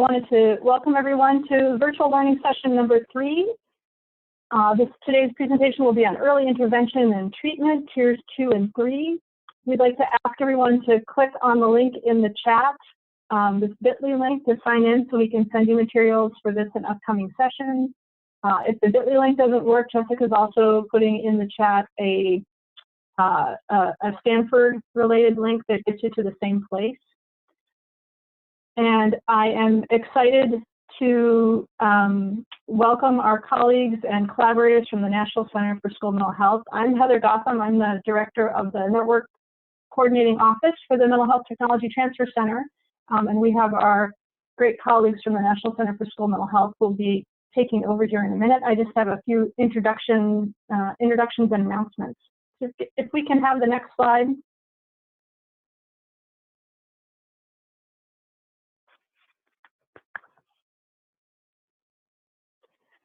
wanted to welcome everyone to virtual learning session number 3. Today's presentation will be on early intervention and treatment, tiers 2 and 3. We'd like to ask everyone to click on the link in the chat, this bit.ly link to sign in so we can send you materials for this and upcoming sessions. If the bit.ly link doesn't work, Jessica's also putting in the chat a Stanford-related link that gets you to the same place. And I am excited to welcome our colleagues and collaborators from the National Center for School Mental Health. I'm Heather Gotham. I'm the director of the Network Coordinating Office for the Mental Health Technology Transfer Center. And we have our great colleagues from the National Center for School Mental Health who will be taking over here in a minute. I just have a few introductions and announcements. If we can have the next slide.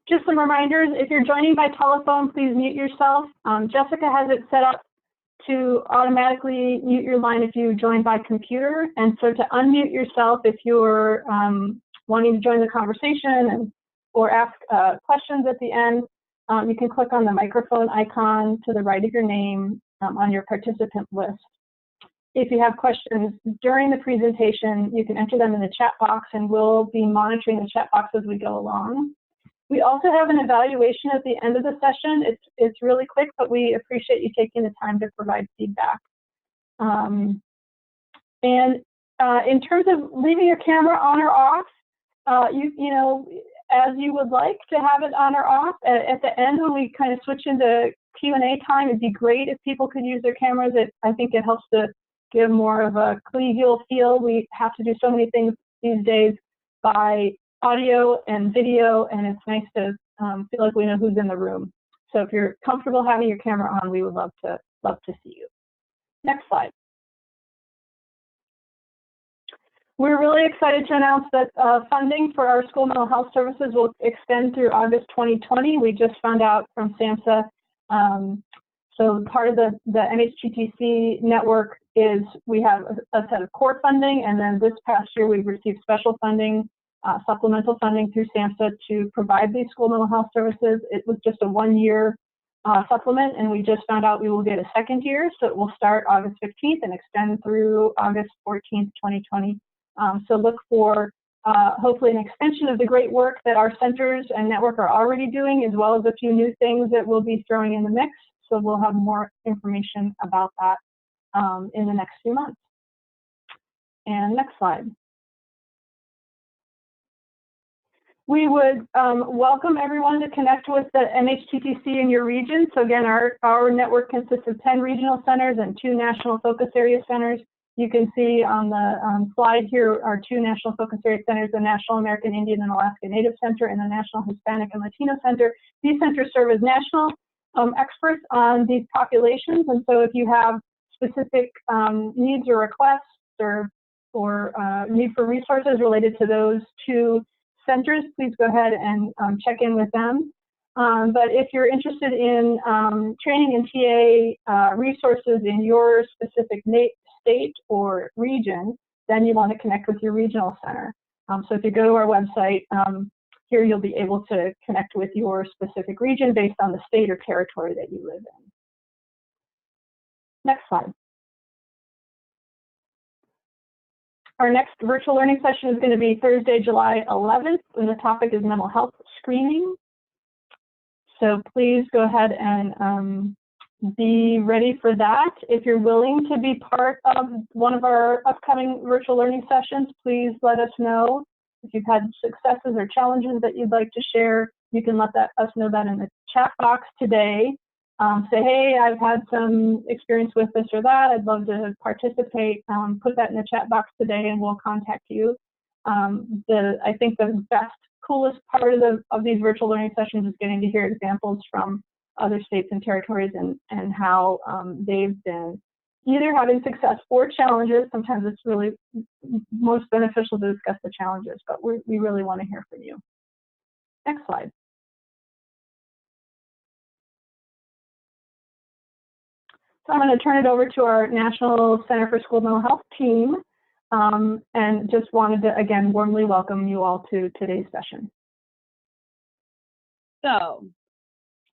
Just some reminders, if you're joining by telephone, please mute yourself. Jessica has it set up to automatically mute your line if you join by computer. And so to unmute yourself if you're wanting to join the conversation or ask questions at the end, you can click on the microphone icon to the right of your name on your participant list. If you have questions during the presentation, you can enter them in the chat box and we'll be monitoring the chat box as we go along. We also have an evaluation at the end of the session. It's really quick, but we appreciate you taking the time to provide feedback. In terms of leaving your camera on or off, you know, as you would like to have it on or off. At the end, when we kind of switch into Q&A time, it'd be great if people could use their cameras. I think it helps to give more of a collegial feel. We have to do so many things these days by audio and video, and it's nice to feel like we know who's in the room. So if you're comfortable having your camera on, we would love to see you. Next slide. We're really excited to announce that funding for our school mental health services will extend through August 2020. We just found out from SAMHSA. So part of the MHTTC network is we have a set of core funding, and then this past year we've received special funding, supplemental funding through SAMHSA to provide these school mental health services. It was just a one-year supplement, and we just found out we will get a second year, so it will start August 15th and extend through August 14th, 2020. So look for hopefully an extension of the great work that our centers and network are already doing, as well as a few new things that we'll be throwing in the mix. So we'll have more information about that in the next few months. And next slide. We would welcome everyone to connect with the MHTTC in your region. So again, our network consists of 10 regional centers and 2 national focus area centers. You can see on the slide here are 2 national focus area centers, the National American Indian and Alaska Native Center and the National Hispanic and Latino Center. These centers serve as national experts on these populations, and so if you have specific needs or requests or need for resources related to those 2 centers, please go ahead and check in with them. But if you're interested in training and TA resources in your specific state or region, then you want to connect with your regional center. So if you go to our website, here you'll be able to connect with your specific region based on the state or territory that you live in. Next slide. Our next virtual learning session is going to be Thursday, July 11th, and the topic is mental health screening. So please go ahead and be ready for that. If you're willing to be part of one of our upcoming virtual learning sessions, please let us know. If you've had successes or challenges that you'd like to share, you can let us know that in the chat box today. Say, hey, I've had some experience with this or that. I'd love to participate. Put that in the chat box today and we'll contact you. I think the best, coolest part of these virtual learning sessions is getting to hear examples from other states and territories and how they've been either having success or challenges. Sometimes it's really most beneficial to discuss the challenges, but we really want to hear from you. Next slide. So I'm going to turn it over to our National Center for School Mental Health team. and just wanted to, again, warmly welcome you all to today's session. So,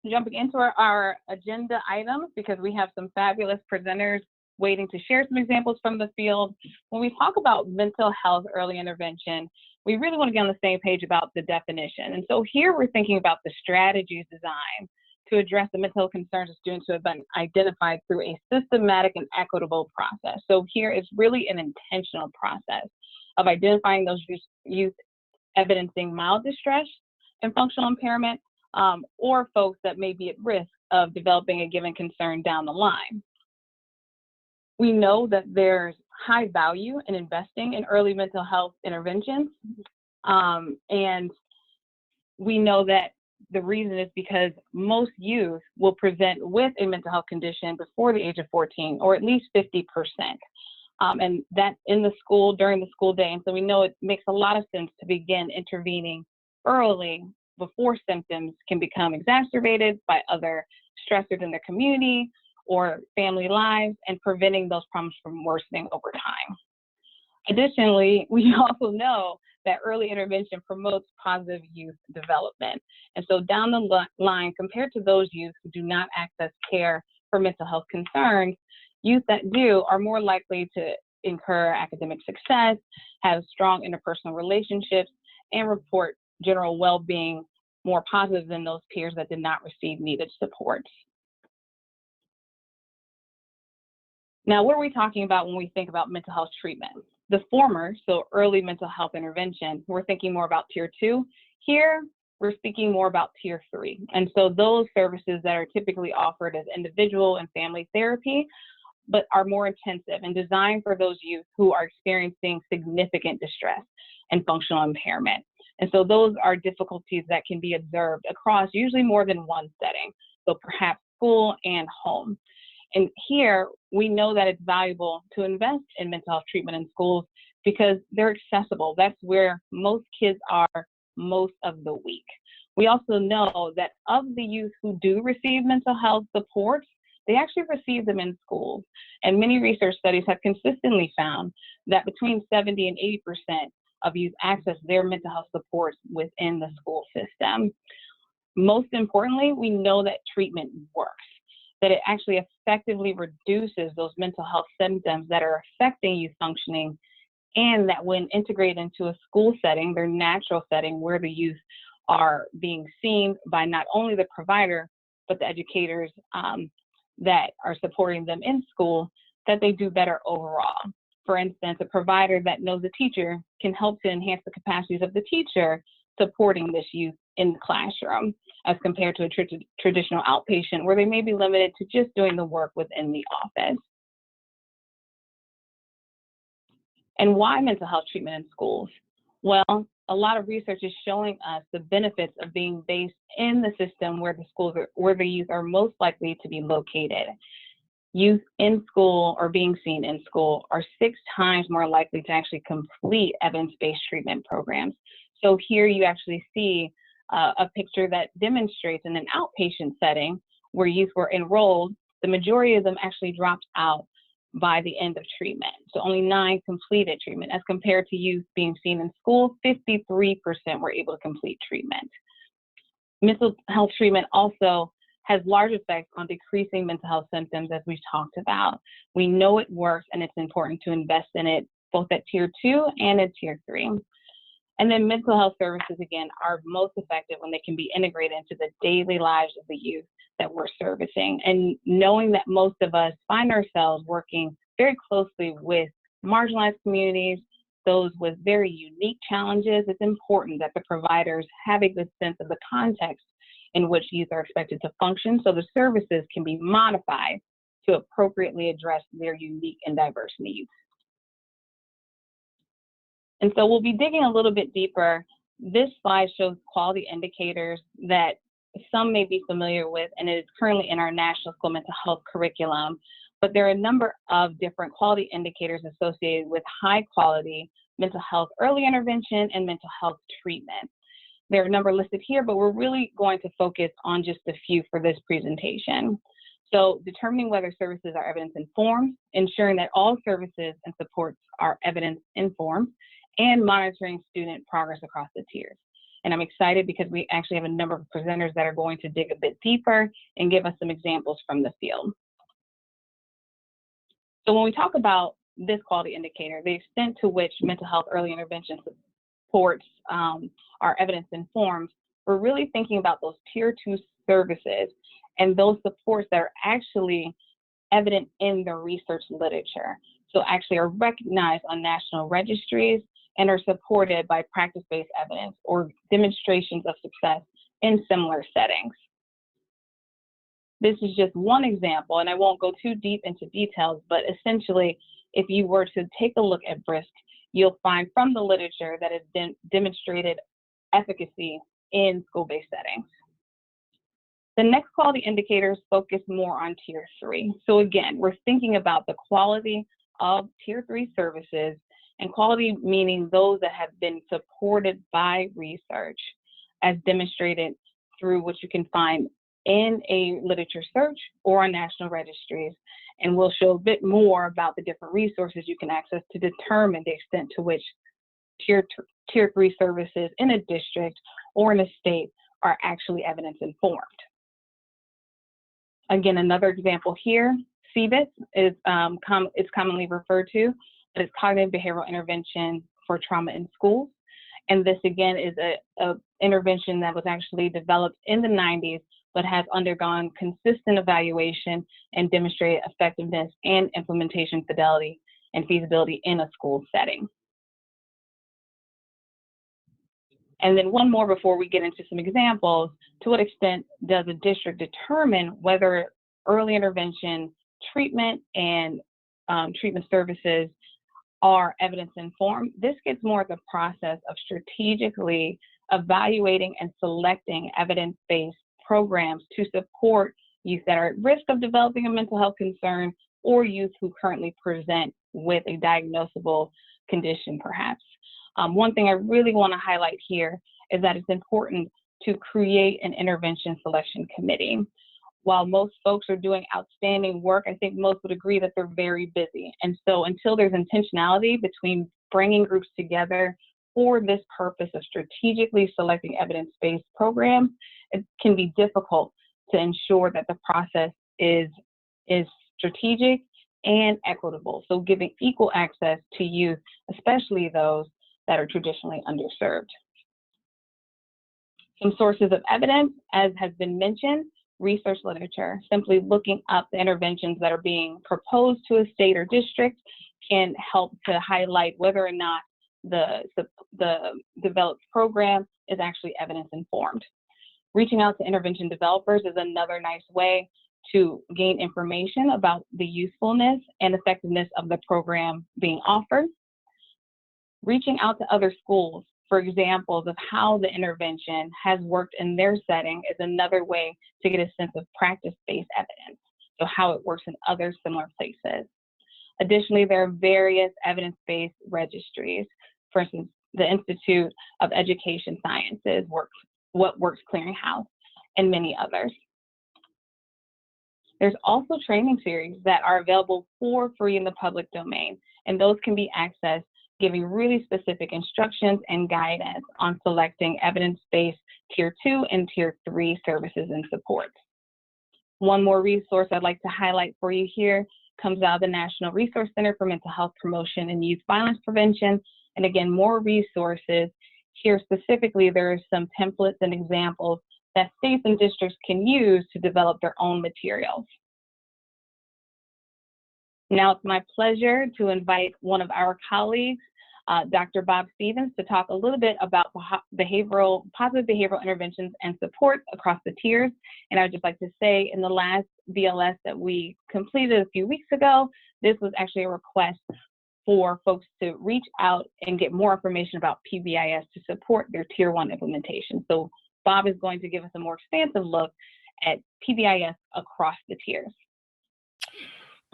jumping into our agenda items, because we have some fabulous presenters waiting to share some examples from the field. When we talk about mental health early intervention, we really want to get on the same page about the definition. And so here we're thinking about the strategies designed to address the mental health concerns of students who have been identified through a systematic and equitable process. So here is really an intentional process of identifying those youth evidencing mild distress and functional impairment, or folks that may be at risk of developing a given concern down the line. We know that there's high value in investing in early mental health interventions, and we know that the reason is because most youth will present with a mental health condition before the age of 14, or at least 50%. And that's in the school, during the school day. And so we know it makes a lot of sense to begin intervening early before symptoms can become exacerbated by other stressors in their community or family lives, and preventing those problems from worsening over time. Additionally, we also know that early intervention promotes positive youth development. And so down the line, compared to those youth who do not access care for mental health concerns, youth that do are more likely to incur academic success, have strong interpersonal relationships, and report general well-being more positive than those peers that did not receive needed support. Now, what are we talking about when we think about mental health treatment? The former, so early mental health intervention, we're thinking more about tier 2. Here, we're speaking more about tier 3. And so those services that are typically offered as individual and family therapy, but are more intensive and designed for those youth who are experiencing significant distress and functional impairment. And so those are difficulties that can be observed across usually more than one setting, so perhaps school and home. And here, we know that it's valuable to invest in mental health treatment in schools because they're accessible. That's where most kids are most of the week. We also know that of the youth who do receive mental health supports, they actually receive them in schools. And many research studies have consistently found that between 70 and 80% of youth access their mental health supports within the school system. Most importantly, we know that treatment works, that it actually effectively reduces those mental health symptoms that are affecting youth functioning, and that when integrated into a school setting, their natural setting where the youth are being seen by not only the provider, but the educators that are supporting them in school, that they do better overall. For instance, a provider that knows a teacher can help to enhance the capacities of the teacher supporting this youth in the classroom, as compared to a traditional outpatient where they may be limited to just doing the work within the office. And why mental health treatment in schools? Well, a lot of research is showing us the benefits of being based in the system where the youth are most likely to be located. Youth in school or being seen in school are 6 times more likely to actually complete evidence-based treatment programs. So here you actually see a picture that demonstrates in an outpatient setting where youth were enrolled, the majority of them actually dropped out by the end of treatment. So only 9 completed treatment, as compared to youth being seen in school, 53% were able to complete treatment. Mental health treatment also has large effects on decreasing mental health symptoms, as we've talked about. We know it works, and it's important to invest in it both at tier 2 and at tier 3. And then mental health services, again, are most effective when they can be integrated into the daily lives of the youth that we're servicing. And knowing that most of us find ourselves working very closely with marginalized communities, those with very unique challenges, it's important that the providers have a good sense of the context in which youth are expected to function, so the services can be modified to appropriately address their unique and diverse needs. And so we'll be digging a little bit deeper. This slide shows quality indicators that some may be familiar with, and it is currently in our National School Mental Health curriculum. But there are a number of different quality indicators associated with high quality mental health early intervention and mental health treatment. There are a number listed here, but we're really going to focus on just a few for this presentation. So determining whether services are evidence-informed, ensuring that all services and supports are evidence-informed, and monitoring student progress across the tiers. And I'm excited because we actually have a number of presenters that are going to dig a bit deeper and give us some examples from the field. So when we talk about this quality indicator, the extent to which mental health early intervention supports are evidence-informed, we're really thinking about those tier 2 services and those supports that are actually evident in the research literature. So actually are recognized on national registries and are supported by practice-based evidence or demonstrations of success in similar settings. This is just one example, and I won't go too deep into details, but essentially, if you were to take a look at BRISC, you'll find from the literature that it's demonstrated efficacy in school-based settings. The next quality indicators focus more on tier 3. So again, we're thinking about the quality of tier 3 services, and quality meaning those that have been supported by research, as demonstrated through what you can find in a literature search or on national registries. And we'll show a bit more about the different resources you can access to determine the extent to which tier 3 services in a district or in a state are actually evidence-informed. Again, another example here, CBIS is commonly referred to, but it's cognitive behavioral intervention for trauma in schools. And this again is a intervention that was actually developed in the 90s, but has undergone consistent evaluation and demonstrated effectiveness and implementation fidelity and feasibility in a school setting. And then one more before we get into some examples. To what extent does a district determine whether early intervention treatment and treatment services are evidence-informed? This gets more at the process of strategically evaluating and selecting evidence-based programs to support youth that are at risk of developing a mental health concern or youth who currently present with a diagnosable condition, perhaps. One thing I really want to highlight here is that it's important to create an intervention selection committee. While most folks are doing outstanding work, I think most would agree that they're very busy. And so until there's intentionality between bringing groups together for this purpose of strategically selecting evidence-based programs, it can be difficult to ensure that the process is strategic and equitable. So giving equal access to youth, especially those that are traditionally underserved. Some sources of evidence, as has been mentioned, research literature, simply looking up the interventions that are being proposed to a state or district can help to highlight whether or not the developed program is actually evidence-informed. Reaching out to intervention developers is another nice way to gain information about the usefulness and effectiveness of the program being offered. Reaching out to other schools for examples of how the intervention has worked in their setting is another way to get a sense of practice-based evidence, so how it works in other similar places. Additionally, there are various evidence-based registries. For instance, the Institute of Education Sciences, What Works Clearinghouse, and many others. There's also training series that are available for free in the public domain, and those can be accessed giving really specific instructions and guidance on selecting evidence-based Tier 2 and Tier 3 services and supports. One more resource I'd like to highlight for you here comes out of the National Resource Center for Mental Health Promotion and Youth Violence Prevention. And again, more resources. Here specifically, there are some templates and examples that states and districts can use to develop their own materials. Now it's my pleasure to invite one of our colleagues, Dr. Bob Stevens, to talk a little bit about positive behavioral interventions and supports across the tiers. And I'd just like to say, in the last BLS that we completed a few weeks ago, this was actually a request for folks to reach out and get more information about PBIS to support their Tier 1 implementation. So Bob is going to give us a more expansive look at PBIS across the tiers.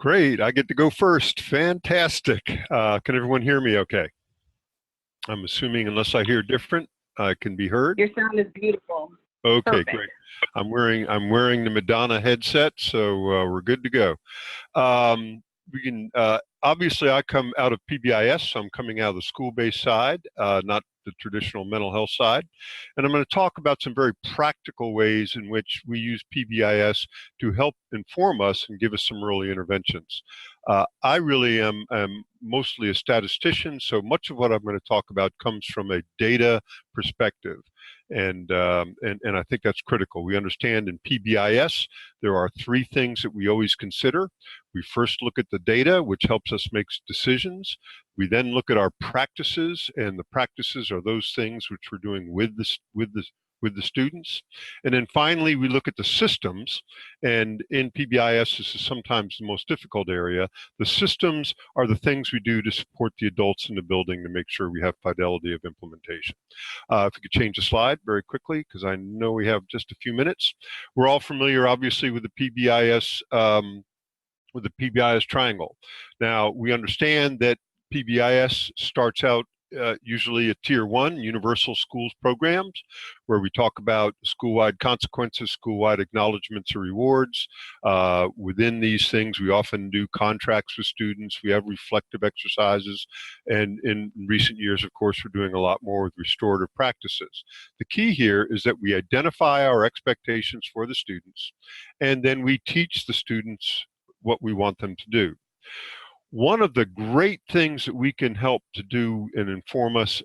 Great, I get to go first. Fantastic. Can everyone hear me okay? I'm assuming unless I hear different, I can be heard. Your sound is beautiful. Okay, Perfect. great. I'm wearing the Madonna headset, so we're good to go. We can obviously I come out of PBIS, so I'm coming out of the school-based side, not the traditional mental health side, and I'm going to talk about some very practical ways in which we use PBIS to help inform us and give us some early interventions. I really am mostly a statistician, so much of what I'm going to talk about comes from a data perspective. And I think that's critical. We understand in PBIS there are three things that we always consider. We first look at the data, which helps us make decisions. We then look at our practices, and the practices are those things which we're doing with the students. And then finally, we look at the systems. And in PBIS, this is sometimes the most difficult area. The systems are the things we do to support the adults in the building to make sure we have fidelity of implementation. If we could change the slide very quickly, because I know we have just a few minutes. We're all familiar, obviously, with the PBIS triangle. Now, we understand that PBIS starts out usually at Tier 1, Universal Schools Programs, where we talk about school-wide consequences, school-wide acknowledgments or rewards. Within these things, we often do contracts with students. We have reflective exercises. And in recent years, of course, we're doing a lot more with restorative practices. The key here is that we identify our expectations for the students, and then we teach the students what we want them to do. One of the great things that we can help to do and inform us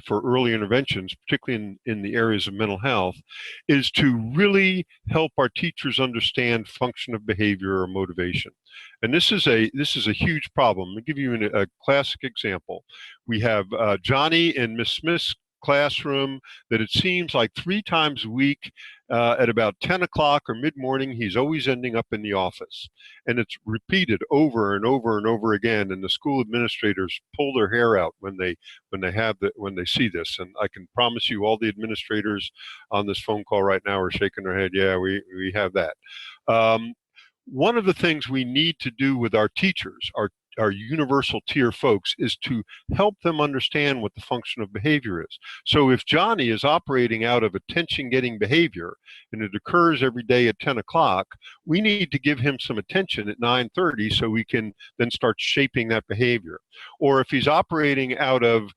for early interventions, particularly in the areas of mental health, is to really help our teachers understand function of behavior or motivation. And this is a huge problem. I'll give you a classic example. We have Johnny in Miss Smith's classroom that it seems like 3 times a week at about 10 o'clock or mid-morning, he's always ending up in the office. And it's repeated over and over and over again, and the school administrators pull their hair out when they see this. And I can promise you all the administrators on this phone call right now are shaking their head, yeah, we have that. One of the things we need to do with our teachers, our universal tier folks, is to help them understand what the function of behavior is. So if Johnny is operating out of attention-getting behavior and it occurs every day at 10 o'clock, we need to give him some attention at 9:30 so we can then start shaping that behavior. Or if he's operating out of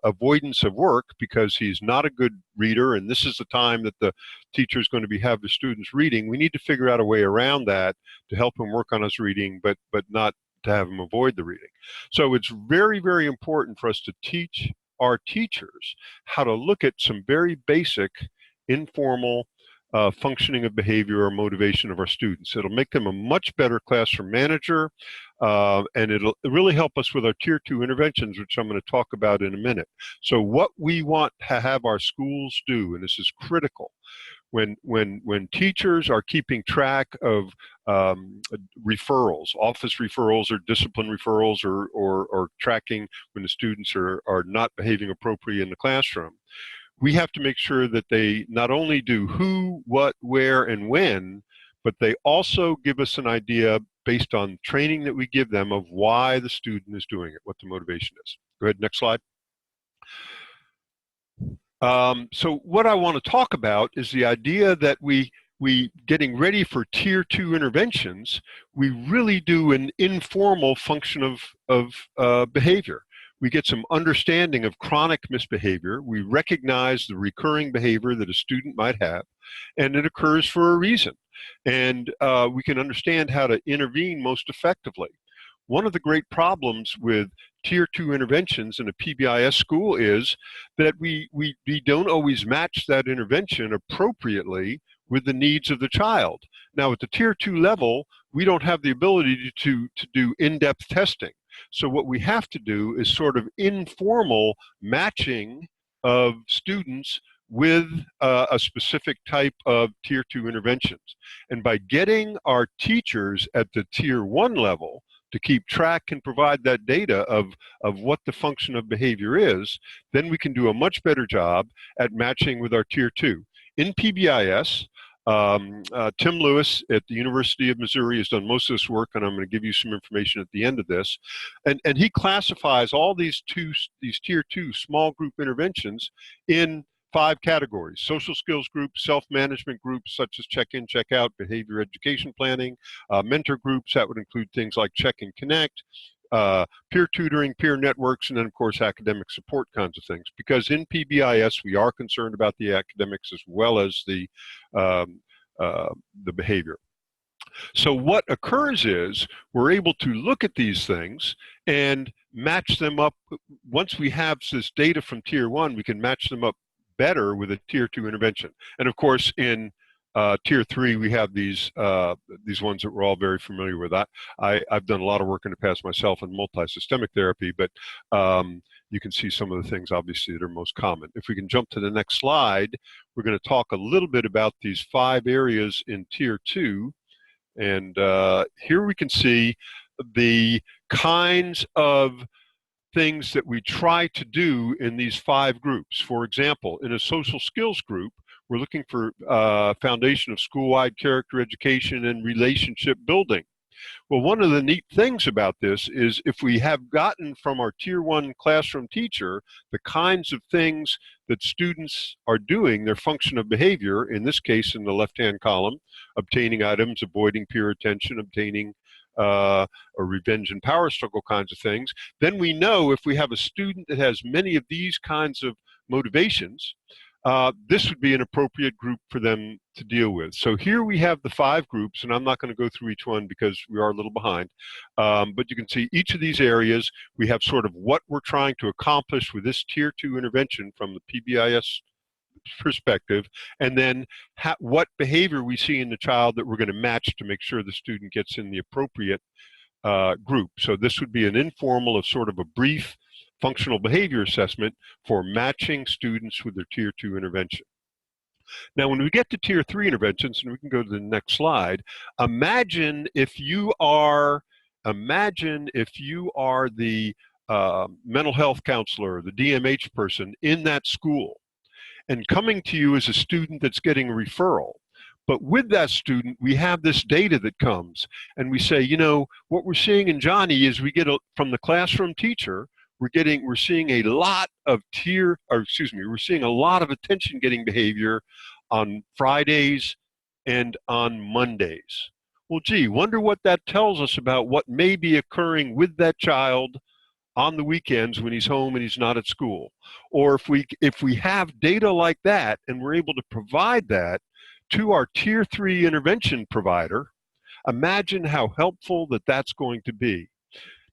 avoidance of work because he's not a good reader, and this is the time that the teacher is going to have the students reading, we need to figure out a way around that to help him work on his reading, but not to have him avoid the reading. So it's very, very important for us to teach our teachers how to look at some very basic, informal functioning of behavior or motivation of our students. It'll make them a much better classroom manager, and it'll really help us with our Tier 2 interventions, which I'm going to talk about in a minute. So what we want to have our schools do, and this is critical, when teachers are keeping track of referrals, office referrals or discipline referrals, or tracking when the students are not behaving appropriately in the classroom, we have to make sure that they not only do who, what, where, and when, but they also give us an idea based on training that we give them of why the student is doing it, what the motivation is. Go ahead, next slide. So what I want to talk about is the idea that we getting ready for Tier 2 interventions, we really do an informal function of behavior. We get some understanding of chronic misbehavior. We recognize the recurring behavior that a student might have, and it occurs for a reason. And we can understand how to intervene most effectively. One of the great problems with Tier 2 interventions in a PBIS school is that we don't always match that intervention appropriately with the needs of the child. Now, at the Tier 2 level, we don't have the ability to do in-depth testing. So what we have to do is sort of informal matching of students with a specific type of Tier 2 interventions. And by getting our teachers at the Tier 1 level to keep track and provide that data of what the function of behavior is, then we can do a much better job at matching with our Tier 2. In PBIS, Tim Lewis at the University of Missouri has done most of this work, and I'm going to give you some information at the end of this. And he classifies all these Tier 2 small group interventions in 5 categories: social skills groups, self-management groups such as check-in, check-out, behavior education planning, mentor groups that would include things like check and connect, peer tutoring, peer networks, and then of course academic support kinds of things. Because in PBIS we are concerned about the academics as well as the behavior. So what occurs is we're able to look at these things and match them up. Once we have this data from Tier 1, we can match them up better with a Tier 2 intervention. And of course, in Tier 3, we have these ones that we're all very familiar with. I've done a lot of work in the past myself in multi-systemic therapy, but you can see some of the things obviously that are most common. If we can jump to the next slide, we're going to talk a little bit about these 5 areas in Tier 2. And here we can see the kinds of things that we try to do in these 5 groups. For example, in a social skills group, we're looking for foundation of school-wide character education and relationship building. Well, one of the neat things about this is if we have gotten from our Tier 1 classroom teacher the kinds of things that students are doing, their function of behavior, in this case in the left-hand column, obtaining items, avoiding peer attention, obtaining or revenge and power struggle kinds of things, then we know if we have a student that has many of these kinds of motivations, this would be an appropriate group for them to deal with. So here we have the 5 groups, and I'm not going to go through each one because we are a little behind, but you can see each of these areas, we have sort of what we're trying to accomplish with this Tier 2 intervention from the PBIS perspective, and then what behavior we see in the child that we're going to match to make sure the student gets in the appropriate group. So this would be an informal of sort of a brief functional behavior assessment for matching students with their Tier 2 intervention. Now, when we get to Tier 3 interventions, and we can go to the next slide, imagine if you are the mental health counselor, the DMH person in that school, and coming to you as a student that's getting a referral. But with that student, we have this data that comes, and we say, you know, what we're seeing in Johnny is we get from the classroom teacher, we're seeing a lot of we're seeing a lot of attention getting behavior on Fridays and on Mondays. Well, gee, wonder what that tells us about what may be occurring with that child on the weekends when he's home and he's not at school. Or if we have data like that and we're able to provide that to our Tier 3 intervention provider, imagine how helpful that's going to be.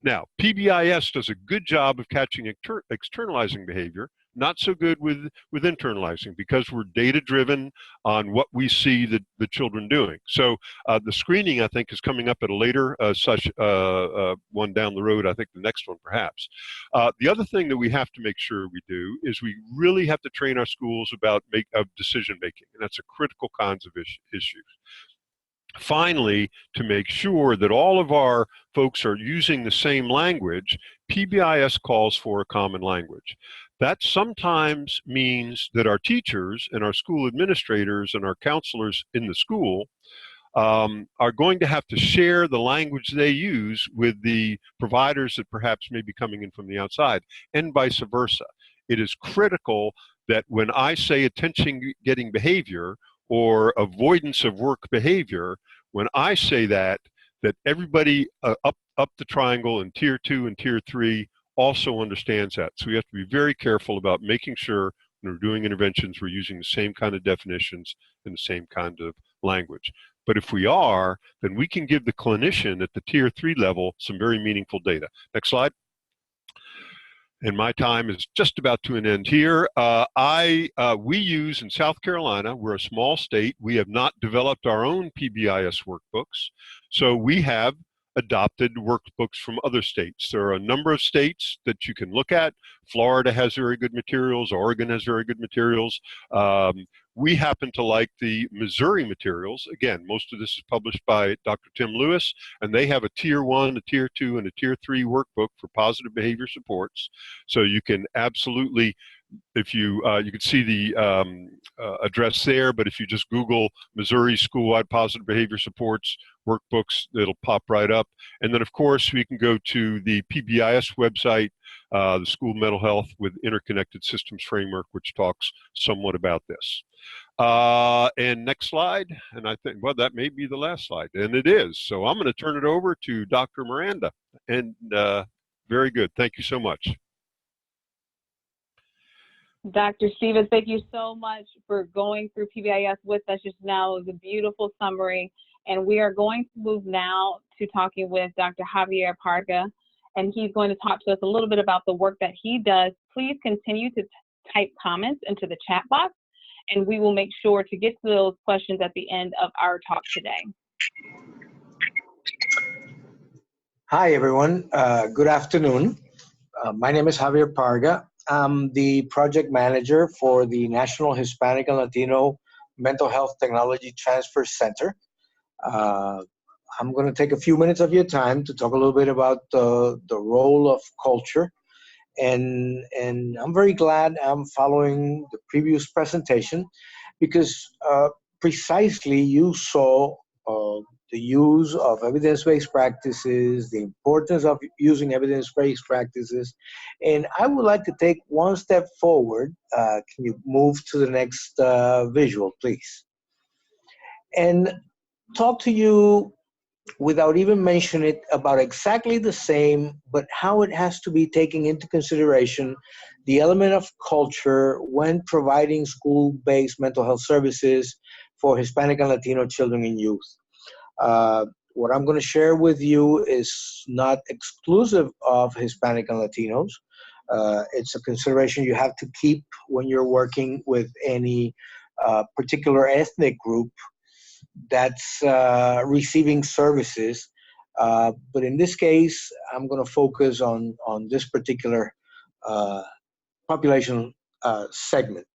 Now, PBIS does a good job of catching externalizing behavior, not so good with internalizing, because we're data-driven on what we see the children doing. So the screening, I think, is coming up at a later one down the road, I think the next one perhaps. The other thing that we have to make sure we do is we really have to train our schools about decision-making, and that's a critical kinds of issues. Finally, to make sure that all of our folks are using the same language, PBIS calls for a common language. That sometimes means that our teachers and our school administrators and our counselors in the school are going to have to share the language they use with the providers that perhaps may be coming in from the outside, and vice versa. It is critical that when I say attention-getting behavior or avoidance of work behavior, when I say that everybody up the triangle in Tier 2 and Tier 3 also understands that. So we have to be very careful about making sure when we're doing interventions, we're using the same kind of definitions and the same kind of language. But if we are, then we can give the clinician at the Tier 3 level some very meaningful data. Next slide. And my time is just about to an end here. We use in South Carolina, we're a small state. We have not developed our own PBIS workbooks. So we have adopted workbooks from other states. There are a number of states that you can look at. Florida has very good materials. Oregon has very good materials. We happen to like the Missouri materials. Again, most of this is published by Dr. Tim Lewis, and they have a Tier 1, a Tier 2, and a Tier 3 workbook for positive behavior supports. So you can absolutely, if you can see the address there, but if you just Google Missouri School-Wide Positive Behavior Supports workbooks, it'll pop right up. And then, of course, we can go to the PBIS website the School Mental Health with Interconnected Systems Framework, which talks somewhat about this. And next slide, and I think, well, that may be the last slide, and it is. So I'm going to turn it over to Dr. Miranda, and very good. Thank you so much. Dr. Stevens, thank you so much for going through PBIS with us just now. It was a beautiful summary. And we are going to move now to talking with Dr. Javier Parga, and he's going to talk to us a little bit about the work that he does. Please continue to type comments into the chat box, and we will make sure to get to those questions at the end of our talk today. Hi, everyone. Good afternoon. My name is Javier Parga. I'm the project manager for the National Hispanic and Latino Mental Health Technology Transfer Center. I'm going to take a few minutes of your time to talk a little bit about the role of culture. And I'm very glad I'm following the previous presentation because precisely you saw the use of evidence-based practices, the importance of using evidence-based practices. And I would like to take one step forward. Can you move to the next visual, please? And talk to you without even mentioning it about exactly the same, but how it has to be taken into consideration, the element of culture when providing school-based mental health services for Hispanic and Latino children and youth. What I'm going to share with you is not exclusive of Hispanic and Latinos. It's a consideration you have to keep when you're working with any particular ethnic group that's receiving services. But in this case, I'm going to focus on this particular population segment.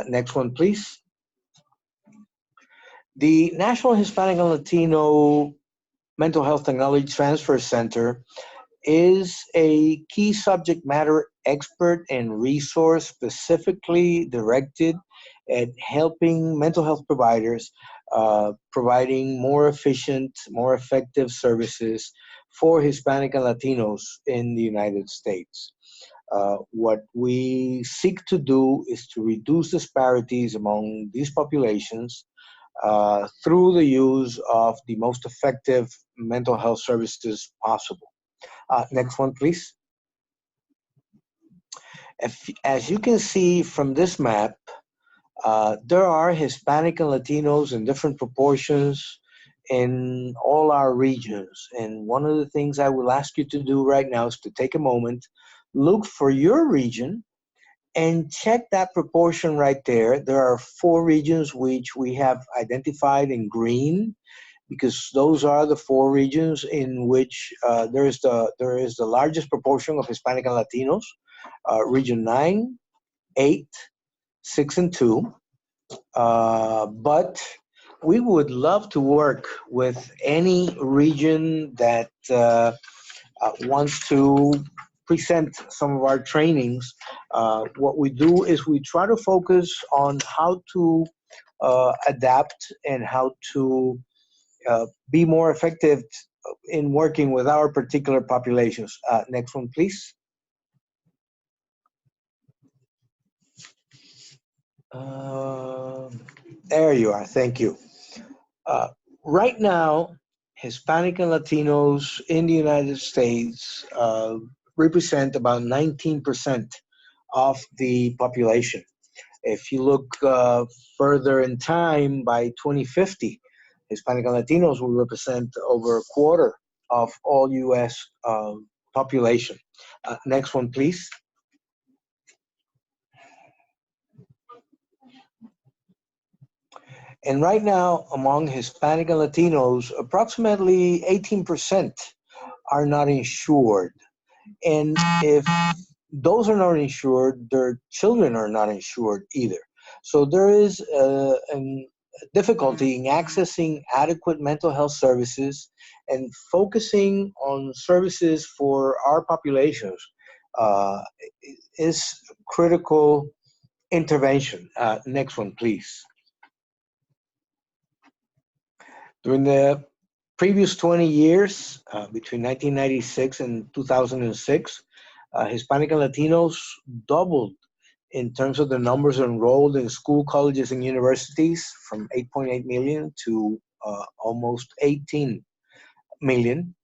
Next one, please. The National Hispanic and Latino Mental Health Technology Transfer Center is a key subject matter expert and resource specifically directed at helping mental health providers providing more efficient, more effective services for Hispanic and Latinos in the United States. What we seek to do is to reduce disparities among these populations through the use of the most effective mental health services possible. Next one, please. As you can see from this map, there are Hispanic and Latinos in different proportions in all our regions. And one of the things I will ask you to do right now is to take a moment, look for your region, and check that proportion right there. There are 4 regions which we have identified in green, because those are the 4 regions in which there is the largest proportion of Hispanic and Latinos. Region 9, 8, 6, and 2. But we would love to work with any region that wants to present some of our trainings. What we do is we try to focus on how to adapt and how to be more effective in working with our particular populations. Next one, please. There you are, thank you. Right now, Hispanic and Latinos in the United States represent about 19% of the population. If you look further in time, by 2050, Hispanic and Latinos will represent over a quarter of all U.S. population. Next one, please. And right now, among Hispanic and Latinos, approximately 18% are not insured. And if those are not insured, their children are not insured either. So there is a difficulty in accessing adequate mental health services and focusing on services for our populations is critical intervention. Next one, please. During the previous 20 years, between 1996 and 2006, Hispanic and Latinos doubled in terms of the numbers enrolled in school, colleges, and universities from 8.8 million to almost 18 million.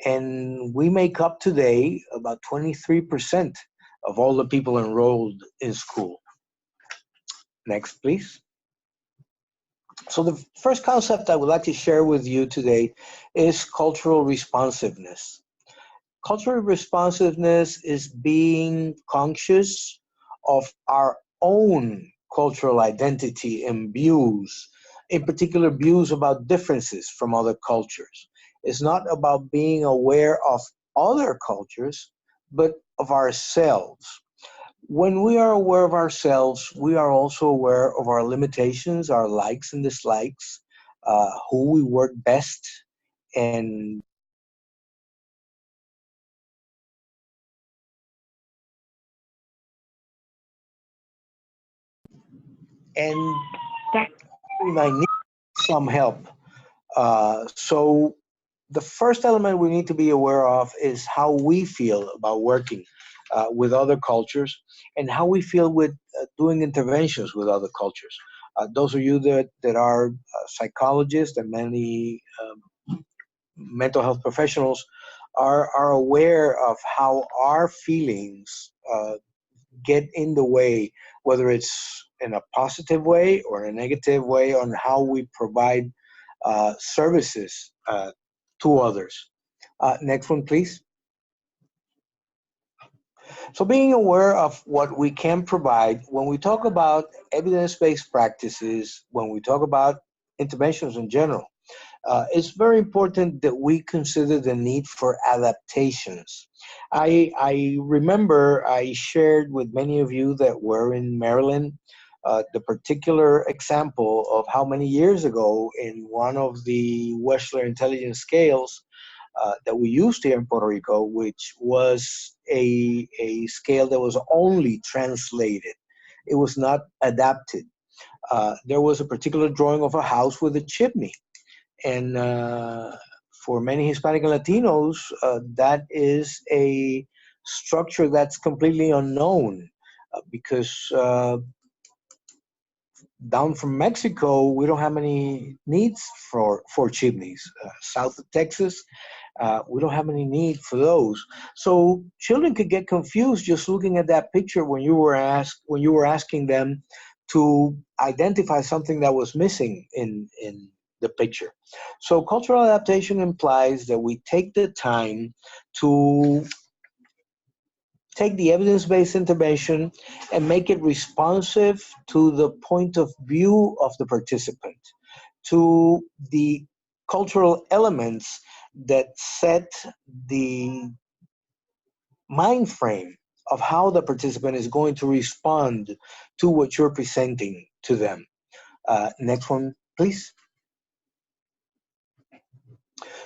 And we make up today about 23% of all the people enrolled in school. Next, please. So the first concept I would like to share with you today is cultural responsiveness. Cultural responsiveness is being conscious of our own cultural identity and views, in particular views about differences from other cultures. It's not about being aware of other cultures, but of ourselves. When we are aware of ourselves, we are also aware of our limitations, our likes and dislikes, who we work best, and we might need some help. So the first element we need to be aware of is how we feel about working with other cultures and how we feel with doing interventions with other cultures. Those of you that are psychologists and many mental health professionals are aware of how our feelings get in the way, whether it's in a positive way or in a negative way, on how we provide services to others. Next one, please. So being aware of what we can provide, when we talk about evidence-based practices, when we talk about interventions in general, it's very important that we consider the need for adaptations. I remember I shared with many of you that were in Maryland the particular example of how many years ago in one of the Wechsler intelligence scales that we used here in Puerto Rico, which was a scale that was only translated. It was not adapted. There was a particular drawing of a house with a chimney. And for many Hispanic and Latinos, that is a structure that's completely unknown because down from Mexico, we don't have any needs for chimneys. South of Texas, we don't have any need for those. So children could get confused just looking at that picture when you were asking them to identify something that was missing in the picture. So cultural adaptation implies that we take the time to take the evidence-based intervention and make it responsive to the point of view of the participant, to the cultural elements that set the mind frame of how the participant is going to respond to what you're presenting to them. Next one, please.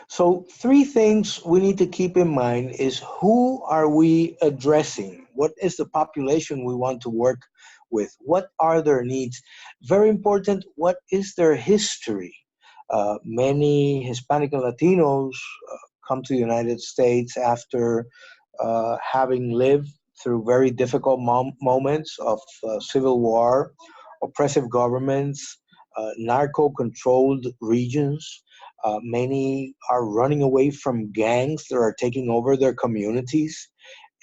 So 3 things we need to keep in mind is who are we addressing? What is the population we want to work with? What are their needs? Very important, what is their history? Many Hispanic and Latinos come to the United States after having lived through very difficult moments of civil war, oppressive governments, narco-controlled regions. Many are running away from gangs that are taking over their communities.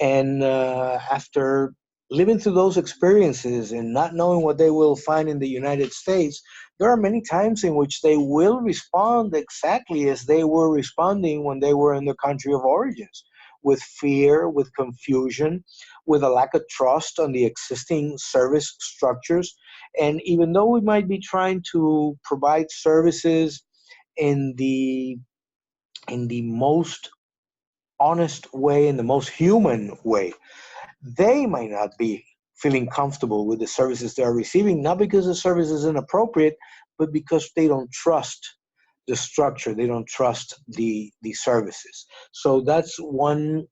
And after living through those experiences and not knowing what they will find in the United States, there are many times in which they will respond exactly as they were responding when they were in their country of origins, with fear, with confusion, with a lack of trust on the existing service structures. And even though we might be trying to provide services in the most honest way, in the most human way, they might not be feeling comfortable with the services they're receiving, not because the service is inappropriate, but because they don't trust the structure, they don't trust the services. So that's one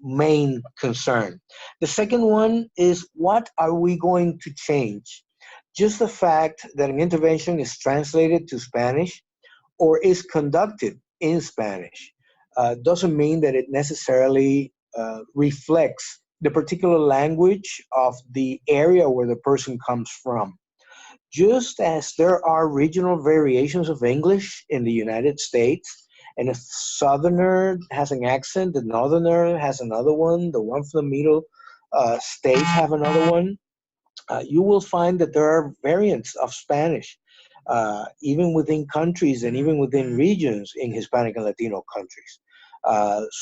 main concern. The second one is, what are we going to change? Just the fact that an intervention is translated to Spanish or is conducted in Spanish doesn't mean that it necessarily reflects the particular language of the area where the person comes from. Just as there are regional variations of English in the United States, and a Southerner has an accent, the Northerner has another one, the one from the middle states have another one, you will find that there are variants of Spanish, even within countries and even within regions in Hispanic and Latino countries.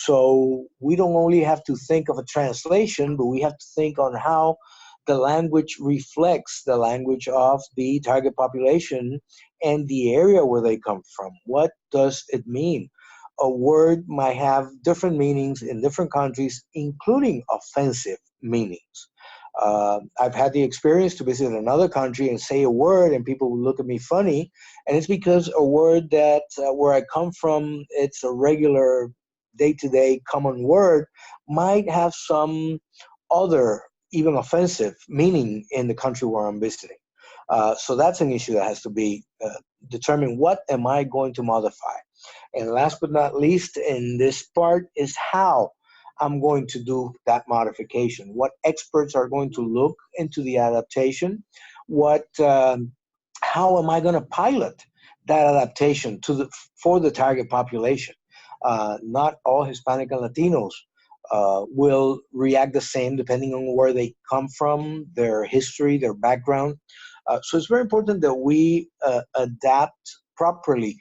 So we don't only have to think of a translation, but we have to think on how the language reflects the language of the target population and the area where they come from. What does it mean? A word might have different meanings in different countries, including offensive meanings. I've had the experience to visit another country and say a word and people will look at me funny, and it's because a word that where I come from, it's a regular day-to-day common word, might have some other, even offensive meaning in the country where I'm visiting. So that's an issue that has to be determined. What am I going to modify? And last but not least in this part is how I'm going to do that modification. What experts are going to look into the adaptation? How am I going to pilot that adaptation for the target population? Not all Hispanic and Latinos will react the same depending on where they come from, their history, their background. So it's very important that we adapt properly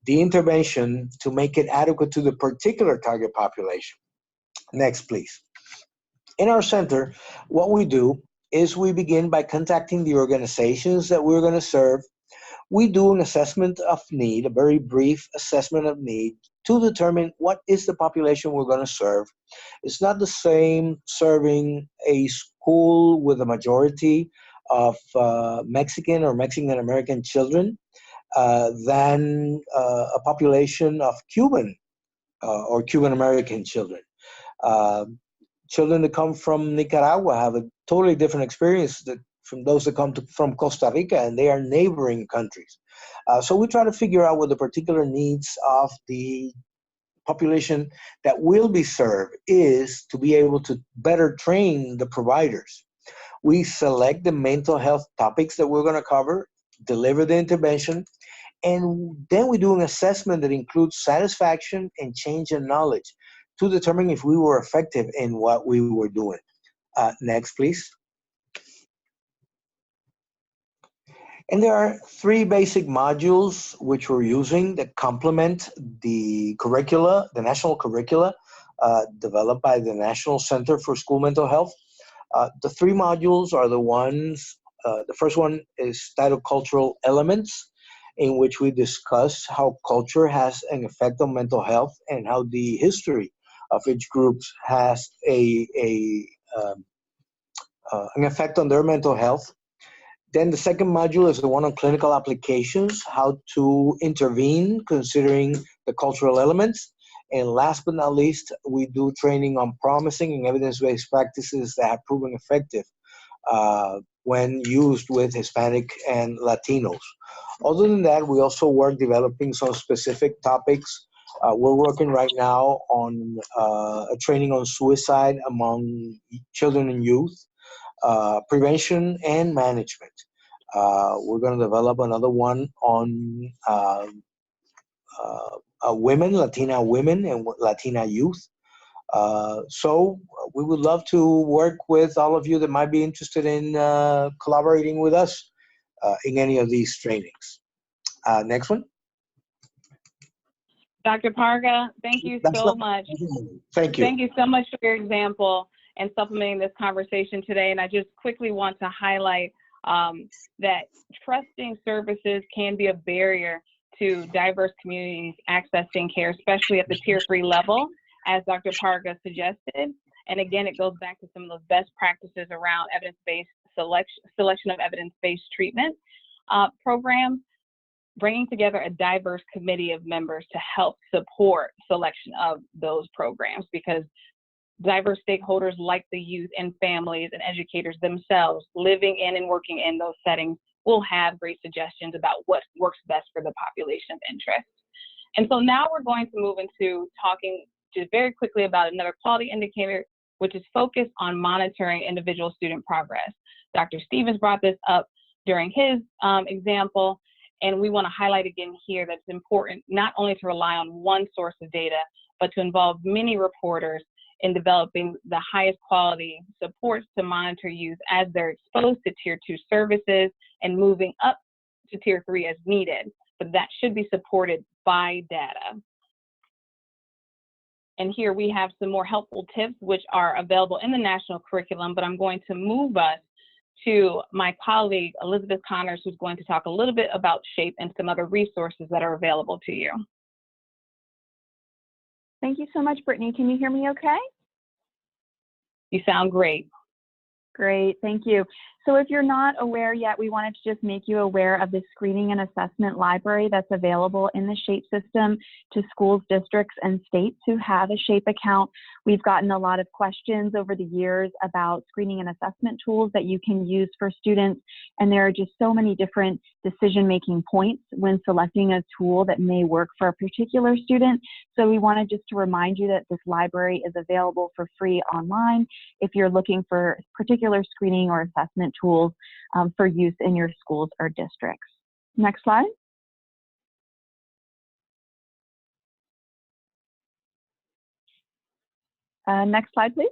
the intervention to make it adequate to the particular target population. Next, please. In our center, what we do is we begin by contacting the organizations that we're going to serve. We do an assessment of need, a very brief assessment of need, to determine what is the population we're going to serve. It's not the same serving a school with a majority of Mexican or Mexican American children than a population of Cuban or Cuban American children. Children that come from Nicaragua have a totally different experience from those that come from Costa Rica, and they are neighboring countries. So we try to figure out what the particular needs of the population that will be served is to be able to better train the providers. We select the mental health topics that we're going to cover, deliver the intervention, and then we do an assessment that includes satisfaction and change in knowledge to determine if we were effective in what we were doing. Next, please. And there are three basic modules which we're using that complement the curricula, the national curricula developed by the National Center for School Mental Health. The three modules are the ones, the first one is titled Cultural Elements, in which we discuss how culture has an effect on mental health and how the history of each group has an effect on their mental health. Then the second module is the one on clinical applications, how to intervene considering the cultural elements. And last but not least, we do training on promising and evidence-based practices that have proven effective when used with Hispanic and Latinos. Other than that, we also work developing some specific topics. We're working right now on a training on suicide among children and youth, prevention and management. We're going to develop another one on women, Latina women and Latina youth. So we would love to work with all of you that might be interested in collaborating with us in any of these trainings. Next one. Dr. Parga, thank you so much. Thank you. Thank you so much for your example and supplementing this conversation today. And I just quickly want to highlight that trusting services can be a barrier to diverse communities accessing care, especially at the Tier 3 level, as Dr. Parga suggested. And again, it goes back to some of those best practices around evidence-based selection of evidence-based treatment programs, bringing together a diverse committee of members to help support selection of those programs, because diverse stakeholders like the youth and families and educators themselves living in and working in those settings will have great suggestions about what works best for the population of interest. And so now we're going to move into talking just very quickly about another quality indicator, which is focused on monitoring individual student progress. Dr. Stevens brought this up during his example, and we want to highlight again here that it's important not only to rely on one source of data, but to involve many reporters in developing the highest quality supports to monitor youth as they're exposed to Tier 2 services and moving up to Tier 3 as needed. But that should be supported by data. And here we have some more helpful tips which are available in the national curriculum, but I'm going to move us to my colleague, Elizabeth Connors, who's going to talk a little bit about SHAPE and some other resources that are available to you. Thank you so much, Brittany. Can you hear me okay? You sound great. Great, thank you. So if you're not aware yet, we wanted to just make you aware of the screening and assessment library that's available in the SHAPE system to schools, districts, and states who have a SHAPE account. We've gotten a lot of questions over the years about screening and assessment tools that you can use for students, and there are just so many different decision-making points when selecting a tool that may work for a particular student. So we wanted just to remind you that this library is available for free online if you're looking for particular screening or assessment tools for use in your schools or districts. Next slide. Next slide, please.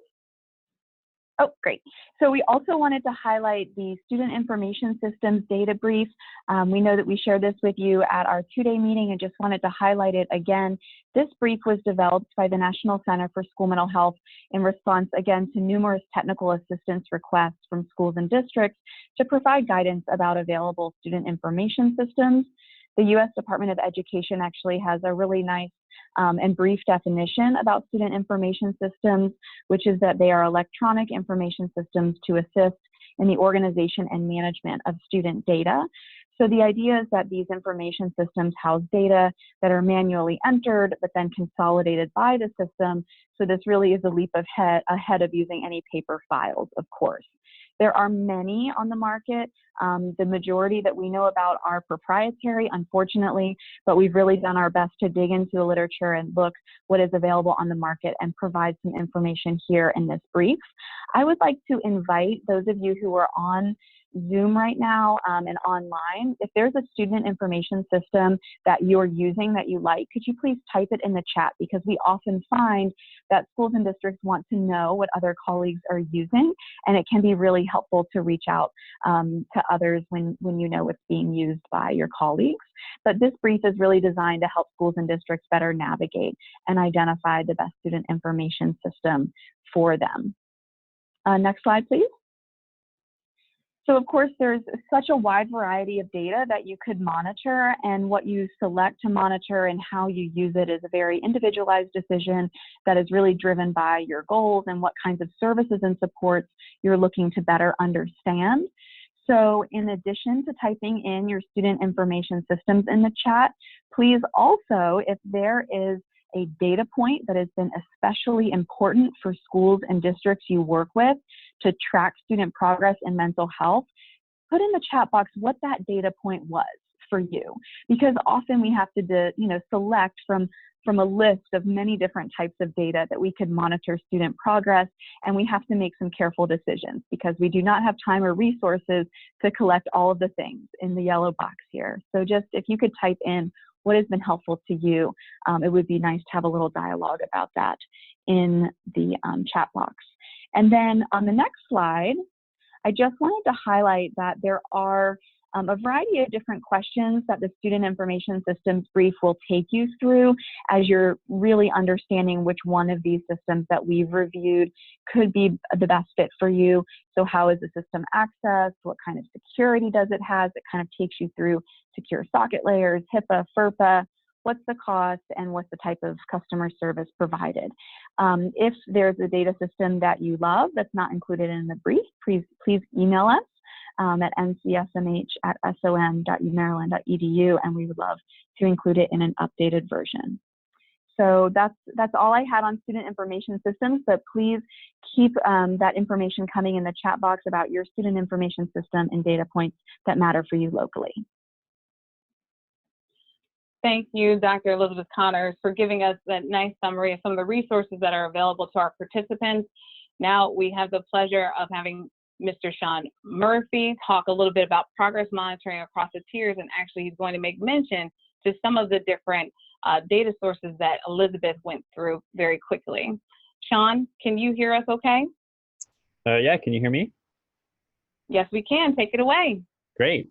Oh, great. So we also wanted to highlight the Student Information Systems data brief. We know that we shared this with you at our two-day meeting and just wanted to highlight it again. This brief was developed by the National Center for School Mental Health in response, again, to numerous technical assistance requests from schools and districts to provide guidance about available student information systems. The U.S. Department of Education actually has a really nice and brief definition about student information systems, which is that they are electronic information systems to assist in the organization and management of student data. So the idea is that these information systems house data that are manually entered, but then consolidated by the system. So this really is a leap ahead of using any paper files, of course. There are many on the market. The majority that we know about are proprietary, unfortunately, but we've really done our best to dig into the literature and look what is available on the market and provide some information here in this brief. I would like to invite those of you who are on Zoom right now and online, if there's a student information system that you're using that you like, could you please type it in the chat, because we often find that schools and districts want to know what other colleagues are using, and it can be really helpful to reach out to others when you know it's being used by your colleagues. But this brief is really designed to help schools and districts better navigate and identify the best student information system for them. Next slide, please. So of course, there's such a wide variety of data that you could monitor, and what you select to monitor and how you use it is a very individualized decision that is really driven by your goals and what kinds of services and supports you're looking to better understand. So in addition to typing in your student information systems in the chat, please also, if there is a data point that has been especially important for schools and districts you work with to track student progress in mental health, put in the chat box what that data point was for you, because often we have to select from a list of many different types of data that we could monitor student progress, and we have to make some careful decisions because we do not have time or resources to collect all of the things in the yellow box here. So just if you could type in what has been helpful to you, it would be nice to have a little dialogue about that in the chat box. And then on the next slide, I just wanted to highlight that there are a variety of different questions that the Student Information Systems brief will take you through as you're really understanding which one of these systems that we've reviewed could be the best fit for you. So how is the system accessed? What kind of security does it have? It kind of takes you through secure socket layers, HIPAA, FERPA, what's the cost, and what's the type of customer service provided. If there's a data system that you love that's not included in the brief, please email us at ncsmh@som.umaryland.edu, and we would love to include it in an updated version. So that's all I had on student information systems, but please keep that information coming in the chat box about your student information system and data points that matter for you locally. Thank you, Dr. Elizabeth Connors, for giving us that nice summary of some of the resources that are available to our participants. Now we have the pleasure of having Mr. Shawn Murphy talk a little bit about progress monitoring across the tiers, and actually he's going to make mention to some of the different data sources that Elizabeth went through very quickly. Shawn, can you hear us okay? Yeah, can you hear me? Yes, we can. Take it away. Great.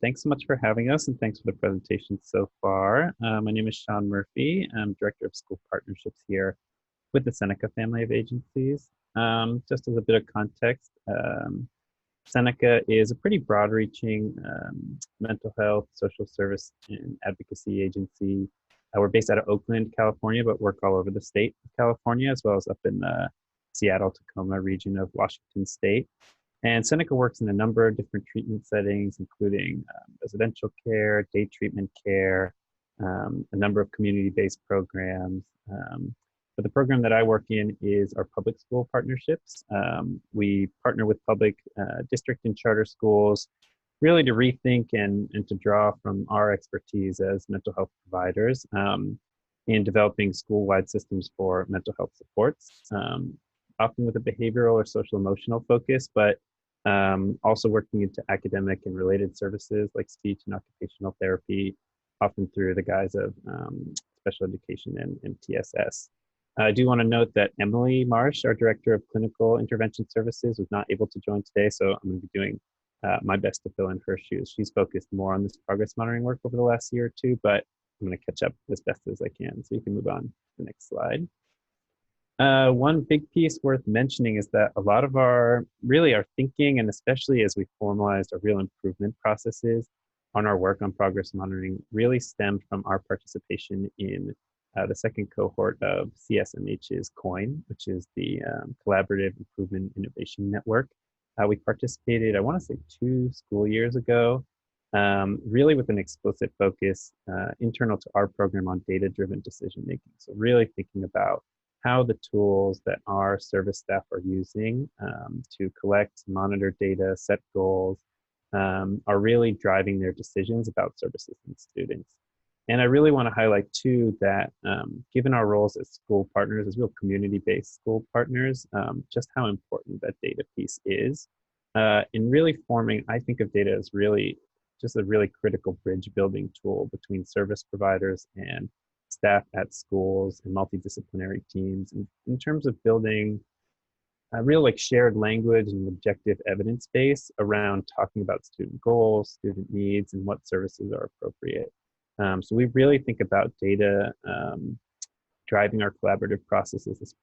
Thanks so much for having us, and thanks for the presentation so far. My name is Shawn Murphy. I'm Director of School Partnerships here with the Seneca family of agencies. Just as a bit of context, Seneca is a pretty broad-reaching mental health, social service, and advocacy agency. We're based out of Oakland, California, but work all over the state of California, as well as up in the Seattle-Tacoma region of Washington State. And Seneca works in a number of different treatment settings, including residential care, day treatment care, a number of community-based programs. But the program that I work in is our public school partnerships. We partner with public district and charter schools, really to rethink and to draw from our expertise as mental health providers in developing school-wide systems for mental health supports, often with a behavioral or social emotional focus, but also working into academic and related services like speech and occupational therapy, often through the guise of special education and TSS. I do want to note that Emily Marsh, our Director of Clinical Intervention Services, was not able to join today, so I'm going to be doing my best to fill in her shoes. She's focused more on this progress monitoring work over the last year or two, but I'm going to catch up as best as I can. So you can move on to the next slide. One big piece worth mentioning is that a lot of our thinking, and especially as we formalized our real improvement processes on our work on progress monitoring, really stemmed from our participation in the second cohort of CSMH's COIN, which is the Collaborative Improvement Innovation Network. We participated, I want to say 2 school years ago, really with an explicit focus internal to our program on data-driven decision-making. So really thinking about how the tools that our service staff are using to collect, monitor data, set goals, are really driving their decisions about services and students. And I really want to highlight too that given our roles as school partners, as real community-based school partners, just how important that data piece is in really forming, I think of data as really just a really critical bridge building tool between service providers and staff at schools and multidisciplinary teams in terms of building a real shared language and objective evidence base around talking about student goals, student needs, and what services are appropriate. So we really think about data driving our collaborative processes,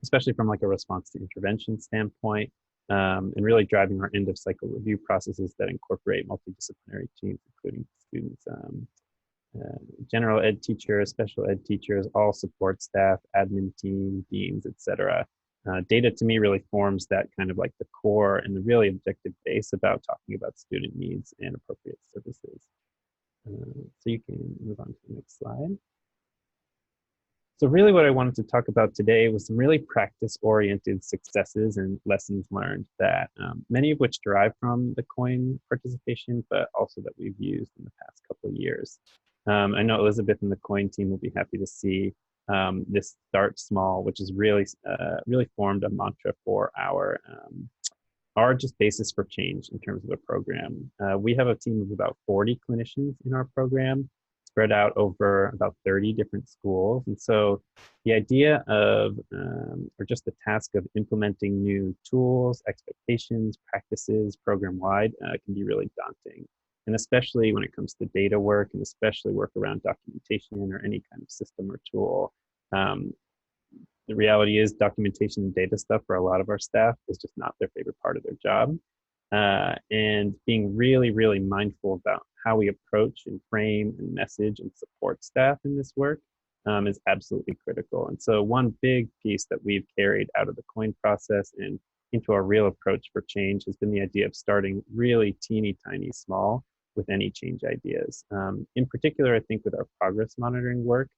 especially from a response to intervention standpoint, and really driving our end of cycle review processes that incorporate multidisciplinary teams, including students, general ed teachers, special ed teachers, all support staff, admin team, deans, etc. Data to me really forms that kind of the core and the really objective base about talking about student needs and appropriate services. So you can move on to the next slide. So really what I wanted to talk about today was some really practice-oriented successes and lessons learned that many of which derive from the COIN participation, but also that we've used in the past couple of years. I know Elizabeth and the COIN team will be happy to see this start small, which is really formed a mantra for our just basis for change in terms of the program. We have a team of about 40 clinicians in our program, spread out over about 30 different schools. And so the idea of, or just the task of implementing new tools, expectations, practices, program-wide can be really daunting. And especially when it comes to data work, and especially work around documentation or any kind of system or tool. The reality is documentation and data stuff for a lot of our staff is just not their favorite part of their job. And being really, really mindful about how we approach and frame and message and support staff in this work is absolutely critical. And so one big piece that we've carried out of the COIN process and into our real approach for change has been the idea of starting really teeny tiny small with any change ideas. In particular, I think with our progress monitoring work,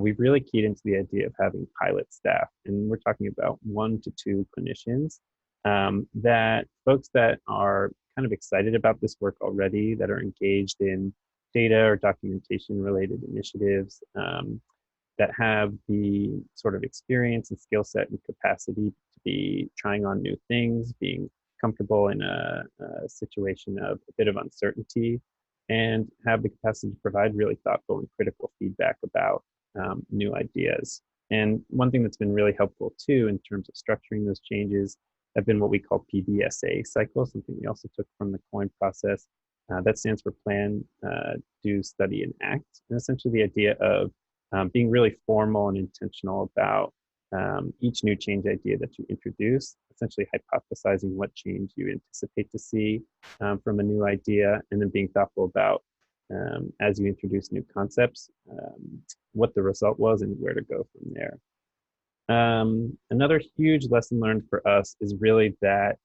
we've really keyed into the idea of having pilot staff, and we're talking about 1 to 2 clinicians, that folks that are kind of excited about this work already, that are engaged in data or documentation related initiatives that have the sort of experience and skill set and capacity to be trying on new things, being comfortable in a situation of a bit of uncertainty, and have the capacity to provide really thoughtful and critical feedback about new ideas. And one thing that's been really helpful too in terms of structuring those changes have been what we call PBSA cycles, something we also took from the COIN process. That stands for Plan, Do, Study, and Act. And essentially the idea of being really formal and intentional about each new change idea that you introduce, essentially hypothesizing what change you anticipate to see from a new idea, and then being thoughtful about, as you introduce new concepts, what the result was and where to go from there. Another huge lesson learned for us is really that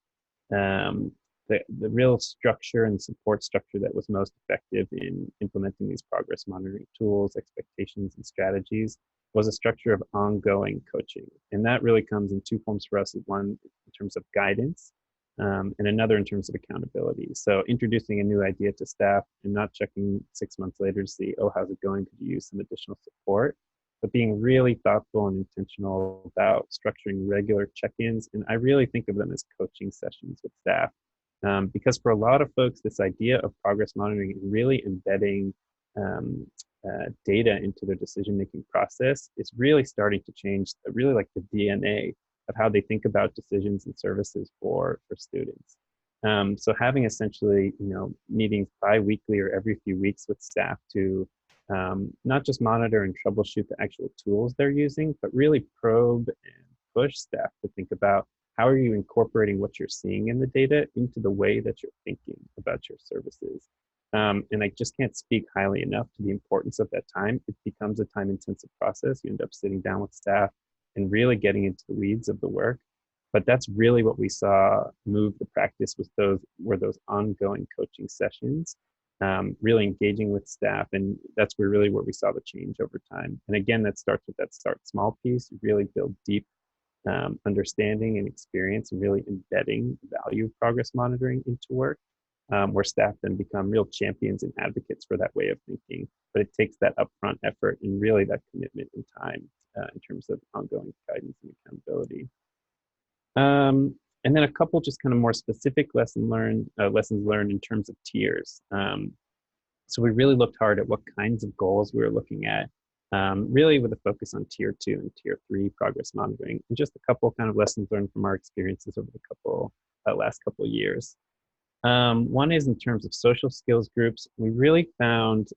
the real structure and support structure that was most effective in implementing these progress monitoring tools, expectations, and strategies was a structure of ongoing coaching. And that really comes in two forms for us. One in terms of guidance, and another in terms of accountability. So introducing a new idea to staff and not checking 6 months later to see, oh, how's it going? Could you use some additional support? But being really thoughtful and intentional about structuring regular check-ins. And I really think of them as coaching sessions with staff. Because for a lot of folks, this idea of progress monitoring and really embedding data into their decision-making process is really starting to change, really like the DNA of how they think about decisions and services for students. So having essentially, meetings bi-weekly or every few weeks with staff to not just monitor and troubleshoot the actual tools they're using, but really probe and push staff to think about how are you incorporating what you're seeing in the data into the way that you're thinking about your services. And I just can't speak highly enough to the importance of that time. It becomes a time-intensive process. You end up sitting down with staff and really getting into the weeds of the work. But that's really what we saw move the practice were those ongoing coaching sessions, really engaging with staff. And that's where we saw the change over time. And again, that starts with that start small piece. You really build deep understanding and experience and really embedding the value of progress monitoring into work, where staff then become real champions and advocates for that way of thinking. But it takes that upfront effort and really that commitment and time in terms of ongoing guidance and accountability. And then a couple just kind of more specific lessons learned in terms of tiers. So we really looked hard at what kinds of goals we were looking at, really with a focus on tier 2 and tier 3 progress monitoring, and just a couple kind of lessons learned from our experiences over the last couple of years. One is in terms of social skills groups. We really found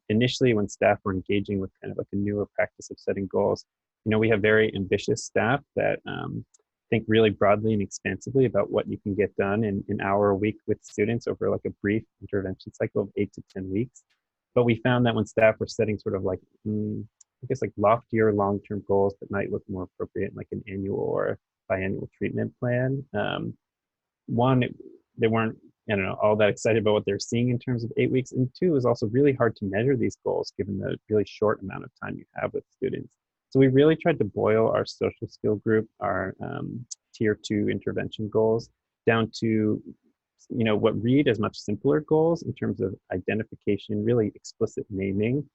initially when staff were engaging with kind of like a newer practice of setting goals, we have very ambitious staff that think really broadly and expansively about what you can get done in an hour a week with students over like a brief intervention cycle of 8 to 10 weeks. But we found that when staff were setting sort of like, I guess like loftier long-term goals that might look more appropriate in like an annual or biannual treatment plan, one, they weren't, all that excited about what they're seeing in terms of 8 weeks. And two, it was also really hard to measure these goals given the really short amount of time you have with students. So we really tried to boil our social skill group, our tier 2 intervention goals down to, what read as much simpler goals in terms of identification, really explicit naming,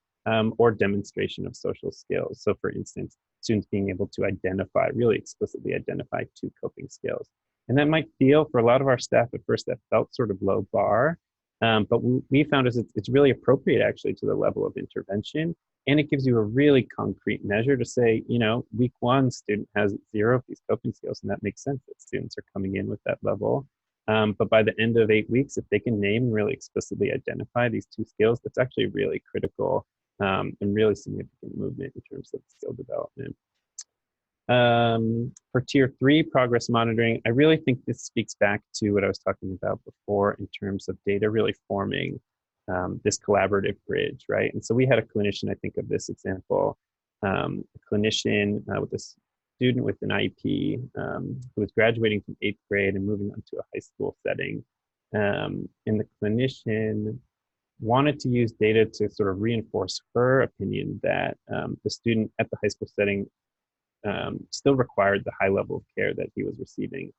or demonstration of social skills. So for instance, students being able to really explicitly identify 2 coping skills. And that might feel, for a lot of our staff at first, that felt sort of low bar, but we found it's really appropriate actually to the level of intervention. And it gives you a really concrete measure to say, week 1, student has 0 of these coping skills, and that makes sense that students are coming in with that level. But by the end of 8 weeks, if they can name and really explicitly identify these 2 skills, that's actually really critical and really significant movement in terms of skill development. For tier 3 progress monitoring, I really think this speaks back to what I was talking about before in terms of data really forming this collaborative bridge, right? And so we had a clinician, I think of this example, a clinician with a student with an IEP who was graduating from 8th grade and moving on to a high school setting. And the clinician wanted to use data to sort of reinforce her opinion that the student at the high school setting still required the high level of care that he was receiving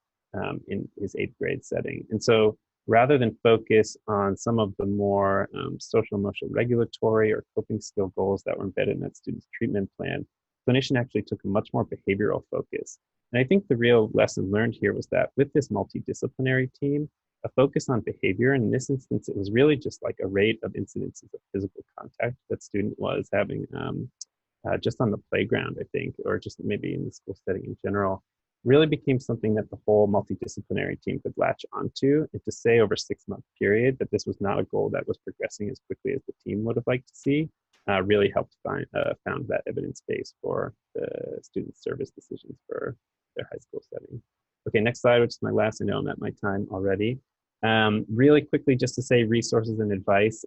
in his 8th grade setting. And so rather than focus on some of the more social emotional regulatory or coping skill goals that were embedded in that student's treatment plan. Clinician actually took a much more behavioral focus. And I think the real lesson learned here was that with this multidisciplinary team, a focus on behavior, and in this instance, it was really just like a rate of incidences of physical contact that student was having just on the playground, I think, or just maybe in the school setting in general, really became something that the whole multidisciplinary team could latch onto, and to say over a 6-month period that this was not a goal that was progressing as quickly as the team would have liked to see, really helped found that evidence base for the student service decisions for their high school setting. Okay, next slide, which is my last. I know I'm at my time already. Really quickly, just to say resources and advice.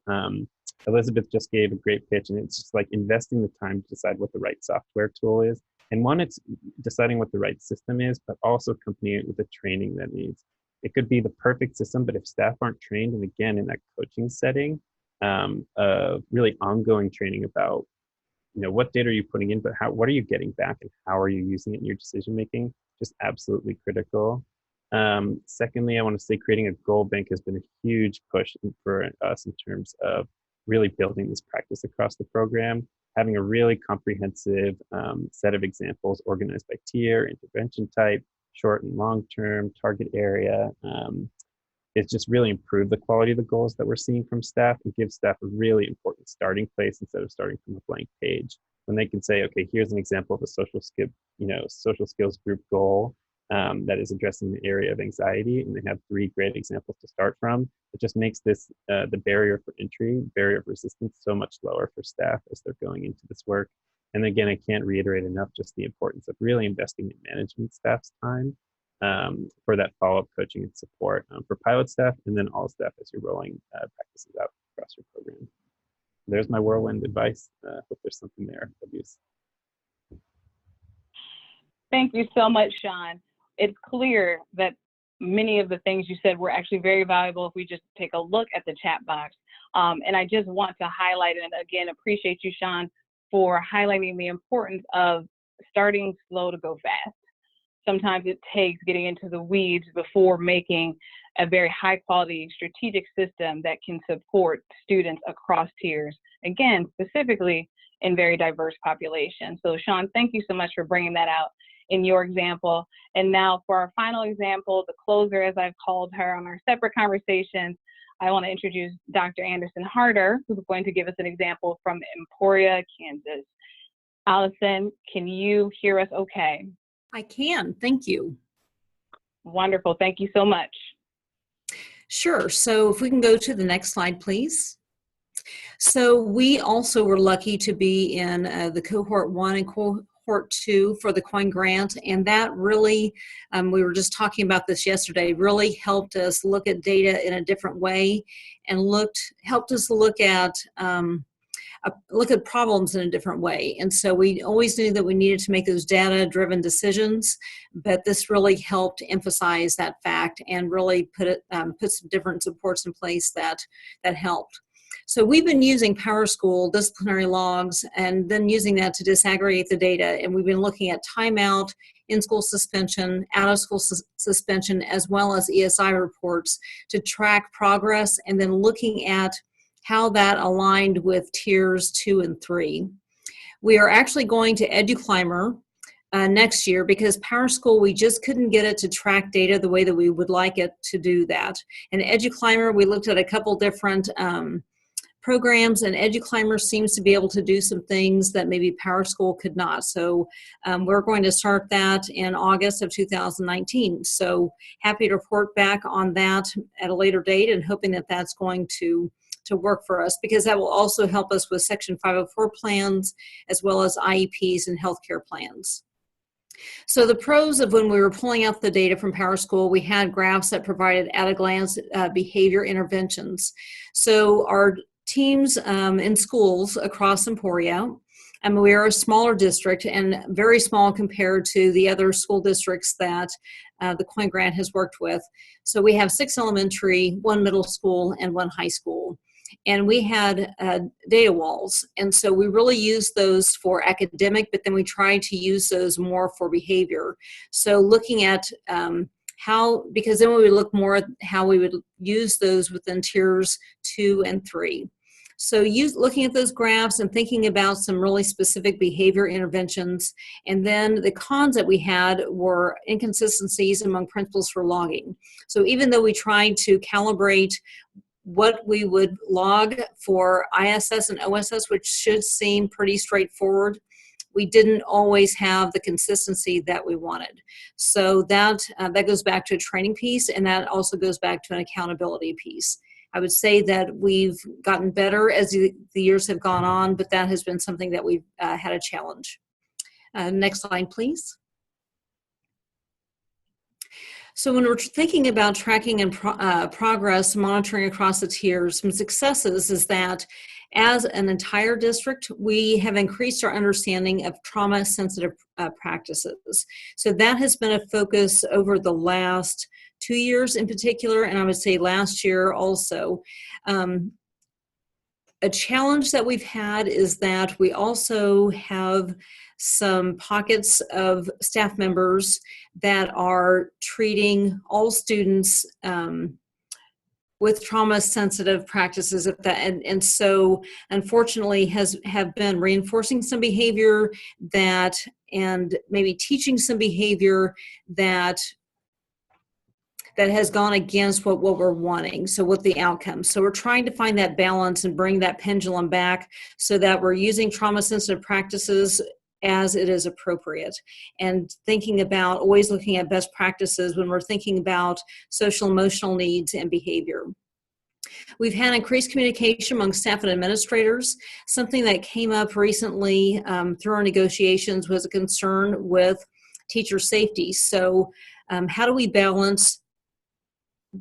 Elizabeth just gave a great pitch, and it's just like investing the time to decide what the right software tool is. And one, it's deciding what the right system is, but also accompanying it with the training that needs. It could be the perfect system, but if staff aren't trained, and again, in that coaching setting, really ongoing training about, what data are you putting in, but what are you getting back, and how are you using it in your decision making? Just absolutely critical. Secondly, I want to say creating a goal bank has been a huge push for us in terms of really building this practice across the program, having a really comprehensive set of examples organized by tier, intervention type, short and long-term, target area. It's just really improved the quality of the goals that we're seeing from staff, and gives staff a really important starting place instead of starting from a blank page. When they can say, okay, here's an example of a social skills group goal that is addressing the area of anxiety, and they have 3 great examples to start from. It just makes this the barrier for entry, barrier of resistance, so much lower for staff as they're going into this work. And again, I can't reiterate enough just the importance of really investing in management staff's time for that follow-up coaching and support for pilot staff, and then all staff as you're rolling practices out across your program. There's my whirlwind advice. Hope there's something there of use. Thank you so much, Shawn. It's clear that many of the things you said were actually very valuable if we just take a look at the chat box. And I just want to highlight, and again, appreciate you, Shawn, for highlighting the importance of starting slow to go fast. Sometimes it takes getting into the weeds before making a very high quality strategic system that can support students across tiers, again, specifically in very diverse populations. So Shawn, thank you so much for bringing that out in your example. And now for our final example, the closer, as I've called her on our separate conversations, I want to introduce Dr. Anderson Harder, who's going to give us an example from Emporia, Kansas. Allison, can you hear us okay? I can, thank you. Wonderful, thank you so much. Sure, so if we can go to the next slide, please. So we also were lucky to be in the cohort 1 and cohort 2 for the Coin Grant, and that really, we were just talking about this yesterday, really helped us look at data in a different way, and helped us look at problems in a different way. And so we always knew that we needed to make those data-driven decisions, but this really helped emphasize that fact and really put some different supports in place that helped. So we've been using PowerSchool disciplinary logs and then using that to disaggregate the data. And we've been looking at timeout, in-school suspension, out-of-school suspension, as well as ESI reports to track progress, and then looking at how that aligned with tiers 2 and 3. We are actually going to EduClimber next year, because PowerSchool, we just couldn't get it to track data the way that we would like it to do that. And EduClimber, we looked at a couple different programs, and EduClimber seems to be able to do some things that maybe PowerSchool could not. So we're going to start that in August of 2019. So happy to report back on that at a later date, and hoping that that's going to work for us, because that will also help us with Section 504 plans, as well as IEPs and healthcare plans. So the pros of when we were pulling out the data from PowerSchool, we had graphs that provided at-a-glance behavior interventions. So our teams in schools across Emporia, and we are a smaller district, and very small compared to the other school districts that the Coin Grant has worked with. So we have 6 elementary, 1 middle school, and 1 high school. And we had data walls. And so we really used those for academic, but then we tried to use those more for behavior. So looking at because then we would look more at how we would use those within tiers 2 and 3. So looking at those graphs and thinking about some really specific behavior interventions. And then the cons that we had were inconsistencies among principals for logging. So even though we tried to calibrate what we would log for ISS and OSS, which should seem pretty straightforward, we didn't always have the consistency that we wanted. So that goes back to a training piece, and that also goes back to an accountability piece. I would say that we've gotten better as the years have gone on, but that has been something that we've had a challenge. Next slide, please. So when we're thinking about tracking and progress, monitoring across the tiers, some successes is that as an entire district, we have increased our understanding of trauma-sensitive practices. So that has been a focus over the last 2 years in particular, and I would say last year also. A challenge that we've had is that we also have some pockets of staff members that are treating all students with trauma-sensitive practices, and so unfortunately have been reinforcing some behavior that, and maybe teaching some behavior that has gone against what we're wanting, so what the outcomes. So we're trying to find that balance and bring that pendulum back so that we're using trauma-sensitive practices as it is appropriate, and thinking about, always looking at best practices when we're thinking about social emotional needs and behavior. We've had increased communication among staff and administrators. Something that came up recently through our negotiations was a concern with teacher safety. So how do we balance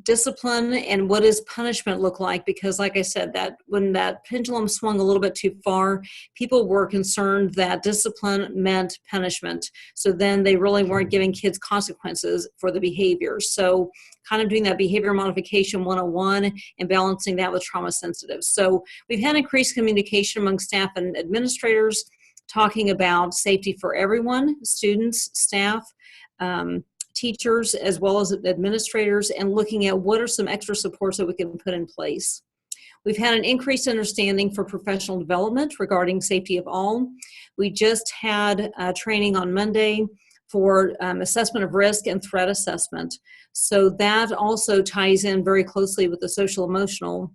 discipline and what does punishment look like? Because like I said, that when that pendulum swung a little bit too far, people were concerned that discipline meant punishment. So then they really weren't giving kids consequences for the behavior. So kind of doing that behavior modification 101 and balancing that with trauma sensitive. So we've had increased communication among staff and administrators, talking about safety for everyone, students, staff, teachers, as well as administrators, and looking at what are some extra supports that we can put in place. We've had an increased understanding for professional development regarding safety of all. We just had training on Monday for assessment of risk and threat assessment. So that also ties in very closely with the social emotional,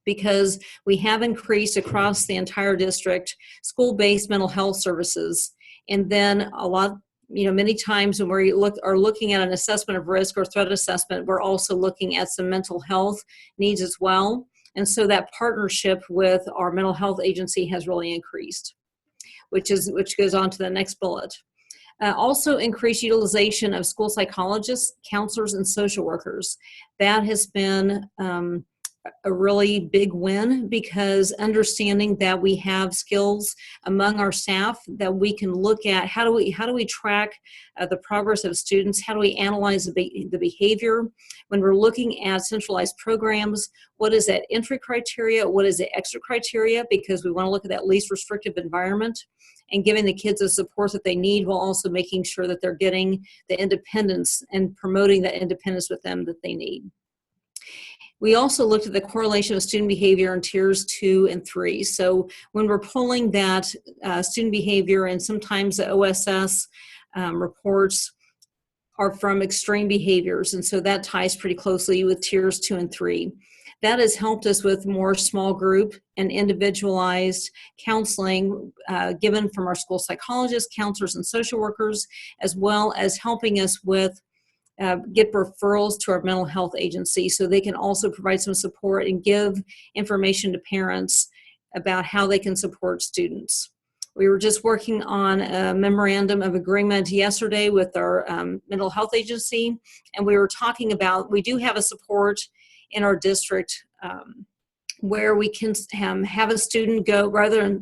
because we have increased across the entire district school-based mental health services. And then a lot, many times when we are looking at an assessment of risk or threat assessment, we're also looking at some mental health needs as well. And so that partnership with our mental health agency has really increased, which goes on to the next bullet. Also increased utilization of school psychologists, counselors, and social workers. That has been a really big win, because understanding that we have skills among our staff that we can look at, how do we track the progress of students, how do we analyze the behavior when we're looking at centralized programs, what is that entry criteria, what is the exit criteria, because we want to look at that least restrictive environment and giving the kids the support that they need, while also making sure that they're getting the independence and promoting that independence with them that they need. We also looked at the correlation of student behavior in tiers 2 and 3. So when we're pulling that student behavior, and sometimes the OSS reports are from extreme behaviors, and so that ties pretty closely with tiers 2 and 3. That has helped us with more small group and individualized counseling given from our school psychologists, counselors, and social workers, as well as helping us with get referrals to our mental health agency, so they can also provide some support and give information to parents about how they can support students. We were just working on a memorandum of agreement yesterday with our mental health agency, and we were talking about, we do have a support in our district where we can have a student go, rather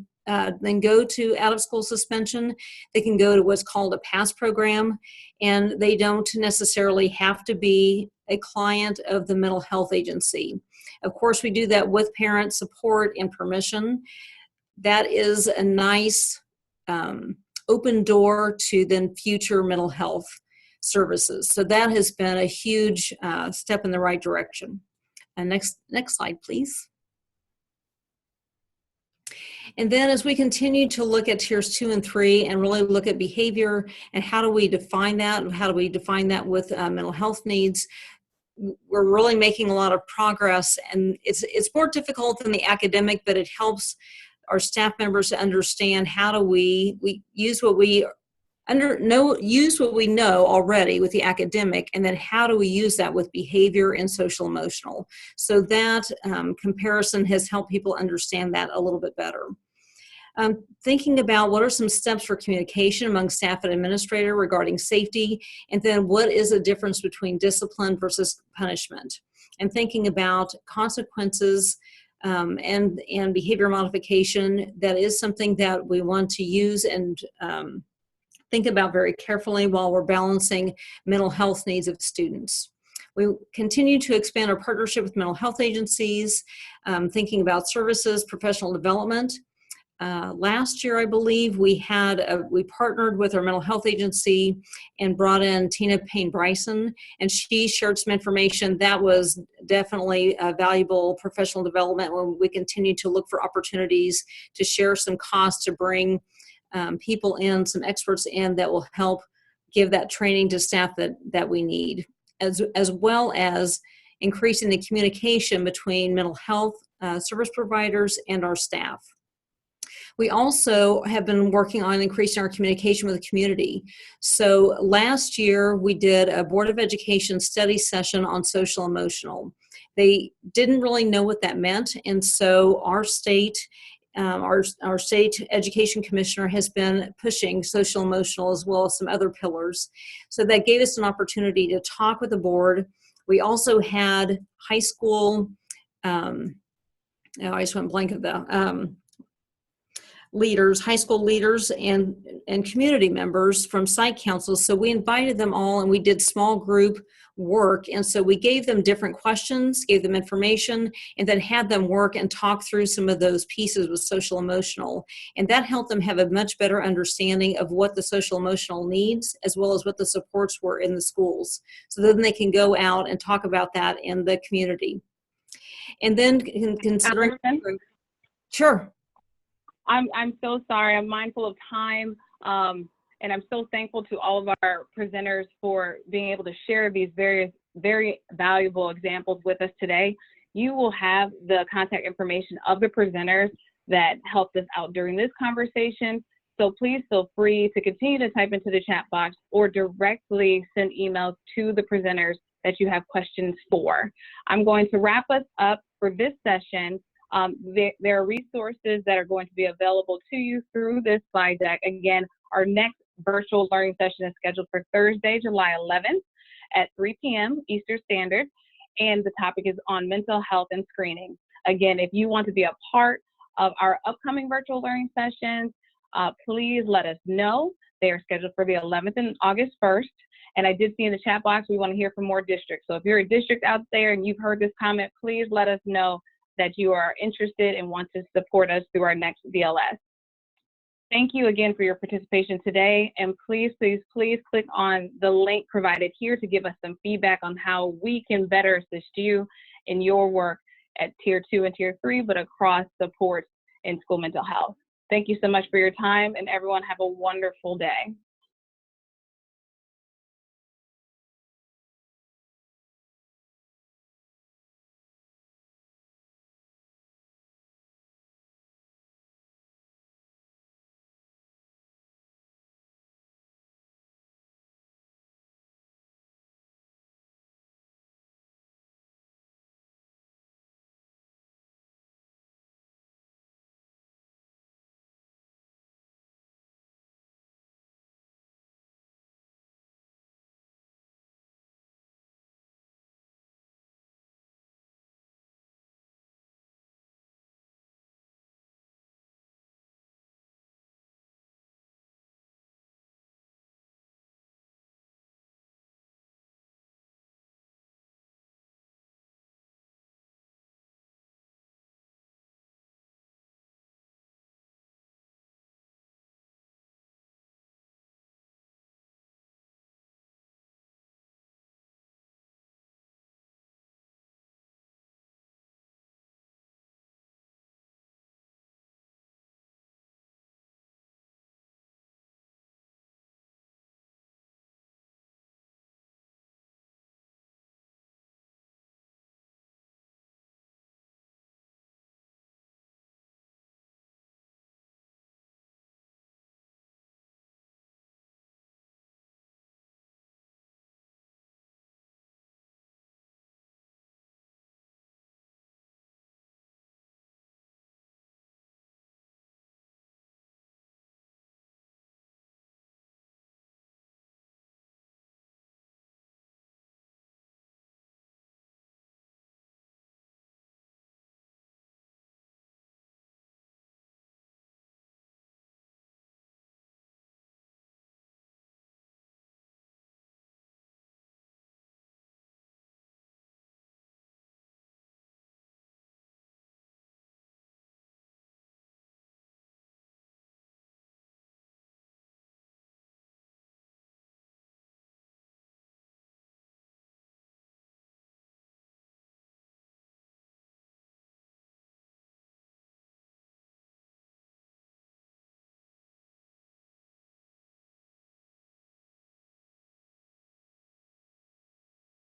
than go to out of school suspension, they can go to what's called a PASS program, and they don't necessarily have to be a client of the mental health agency. Of course, we do that with parent support and permission. That is a nice open door to then future mental health. services. So that has been a huge step in the right direction. And next slide, please. And then as we continue to look at tiers 2 and 3 and really look at behavior and how do we define that, and how do we define that with mental health needs, we're really making a lot of progress. And it's more difficult than the academic, but it helps our staff members to understand how do we use what we know already with the academic, and then how do we use that with behavior and social emotional. So that comparison has helped people understand that a little bit better. Thinking about what are some steps for communication among staff and administrator regarding safety, and then what is the difference between discipline versus punishment, and thinking about consequences and behavior modification. That is something that we want to use and think about very carefully while we're balancing mental health needs of students. We continue to expand our partnership with mental health agencies, thinking about services, professional development. Last year, I believe, we partnered with our mental health agency and brought in Tina Payne-Bryson, and she shared some information that was definitely valuable professional development when we continue to look for opportunities to share some costs to bring people in, some experts in that will help give that training to staff that we need, as well as increasing the communication between mental health service providers and our staff. We also have been working on increasing our communication with the community. So last year, we did a Board of Education study session on social emotional. They didn't really know what that meant, and so our state education commissioner has been pushing social emotional as well as some other pillars. So that gave us an opportunity to talk with the board. We also had high school, I just went blank of that, leaders, high school leaders and community members from site councils. So we invited them all and we did small group work. And so we gave them different questions, gave them information, and then had them work and talk through some of those pieces with social emotional. And that helped them have a much better understanding of what the social emotional needs, as well as what the supports were in the schools. So then they can go out and talk about that in the community. And then considering, sure. I'm so sorry. I'm mindful of time, and I'm so thankful to all of our presenters for being able to share these very valuable examples with us today. You will have the contact information of the presenters that helped us out during this conversation. So please feel free to continue to type into the chat box or directly send emails to the presenters that you have questions for. I'm going to wrap us up for this session. There are resources that are going to be available to you through this slide deck. Again, our next virtual learning session is scheduled for Thursday, July 11th at 3 p.m. Eastern Standard, and the topic is on mental health and screening. Again, if you want to be a part of our upcoming virtual learning sessions, please let us know. They are scheduled for the 11th and August 1st. And I did see in the chat box, we want to hear from more districts. So if you're a district out there and you've heard this comment, please let us know that you are interested and want to support us through our next VLS. Thank you again for your participation today. And please, please, please click on the link provided here to give us some feedback on how we can better assist you in your work at Tier 2 and Tier 3, but across supports in school mental health. Thank you so much for your time, and everyone have a wonderful day.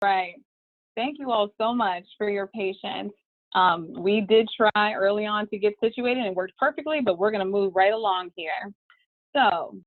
Right. Thank you all so much for your patience. We did try early on to get situated and it worked perfectly, but we're going to move right along here. So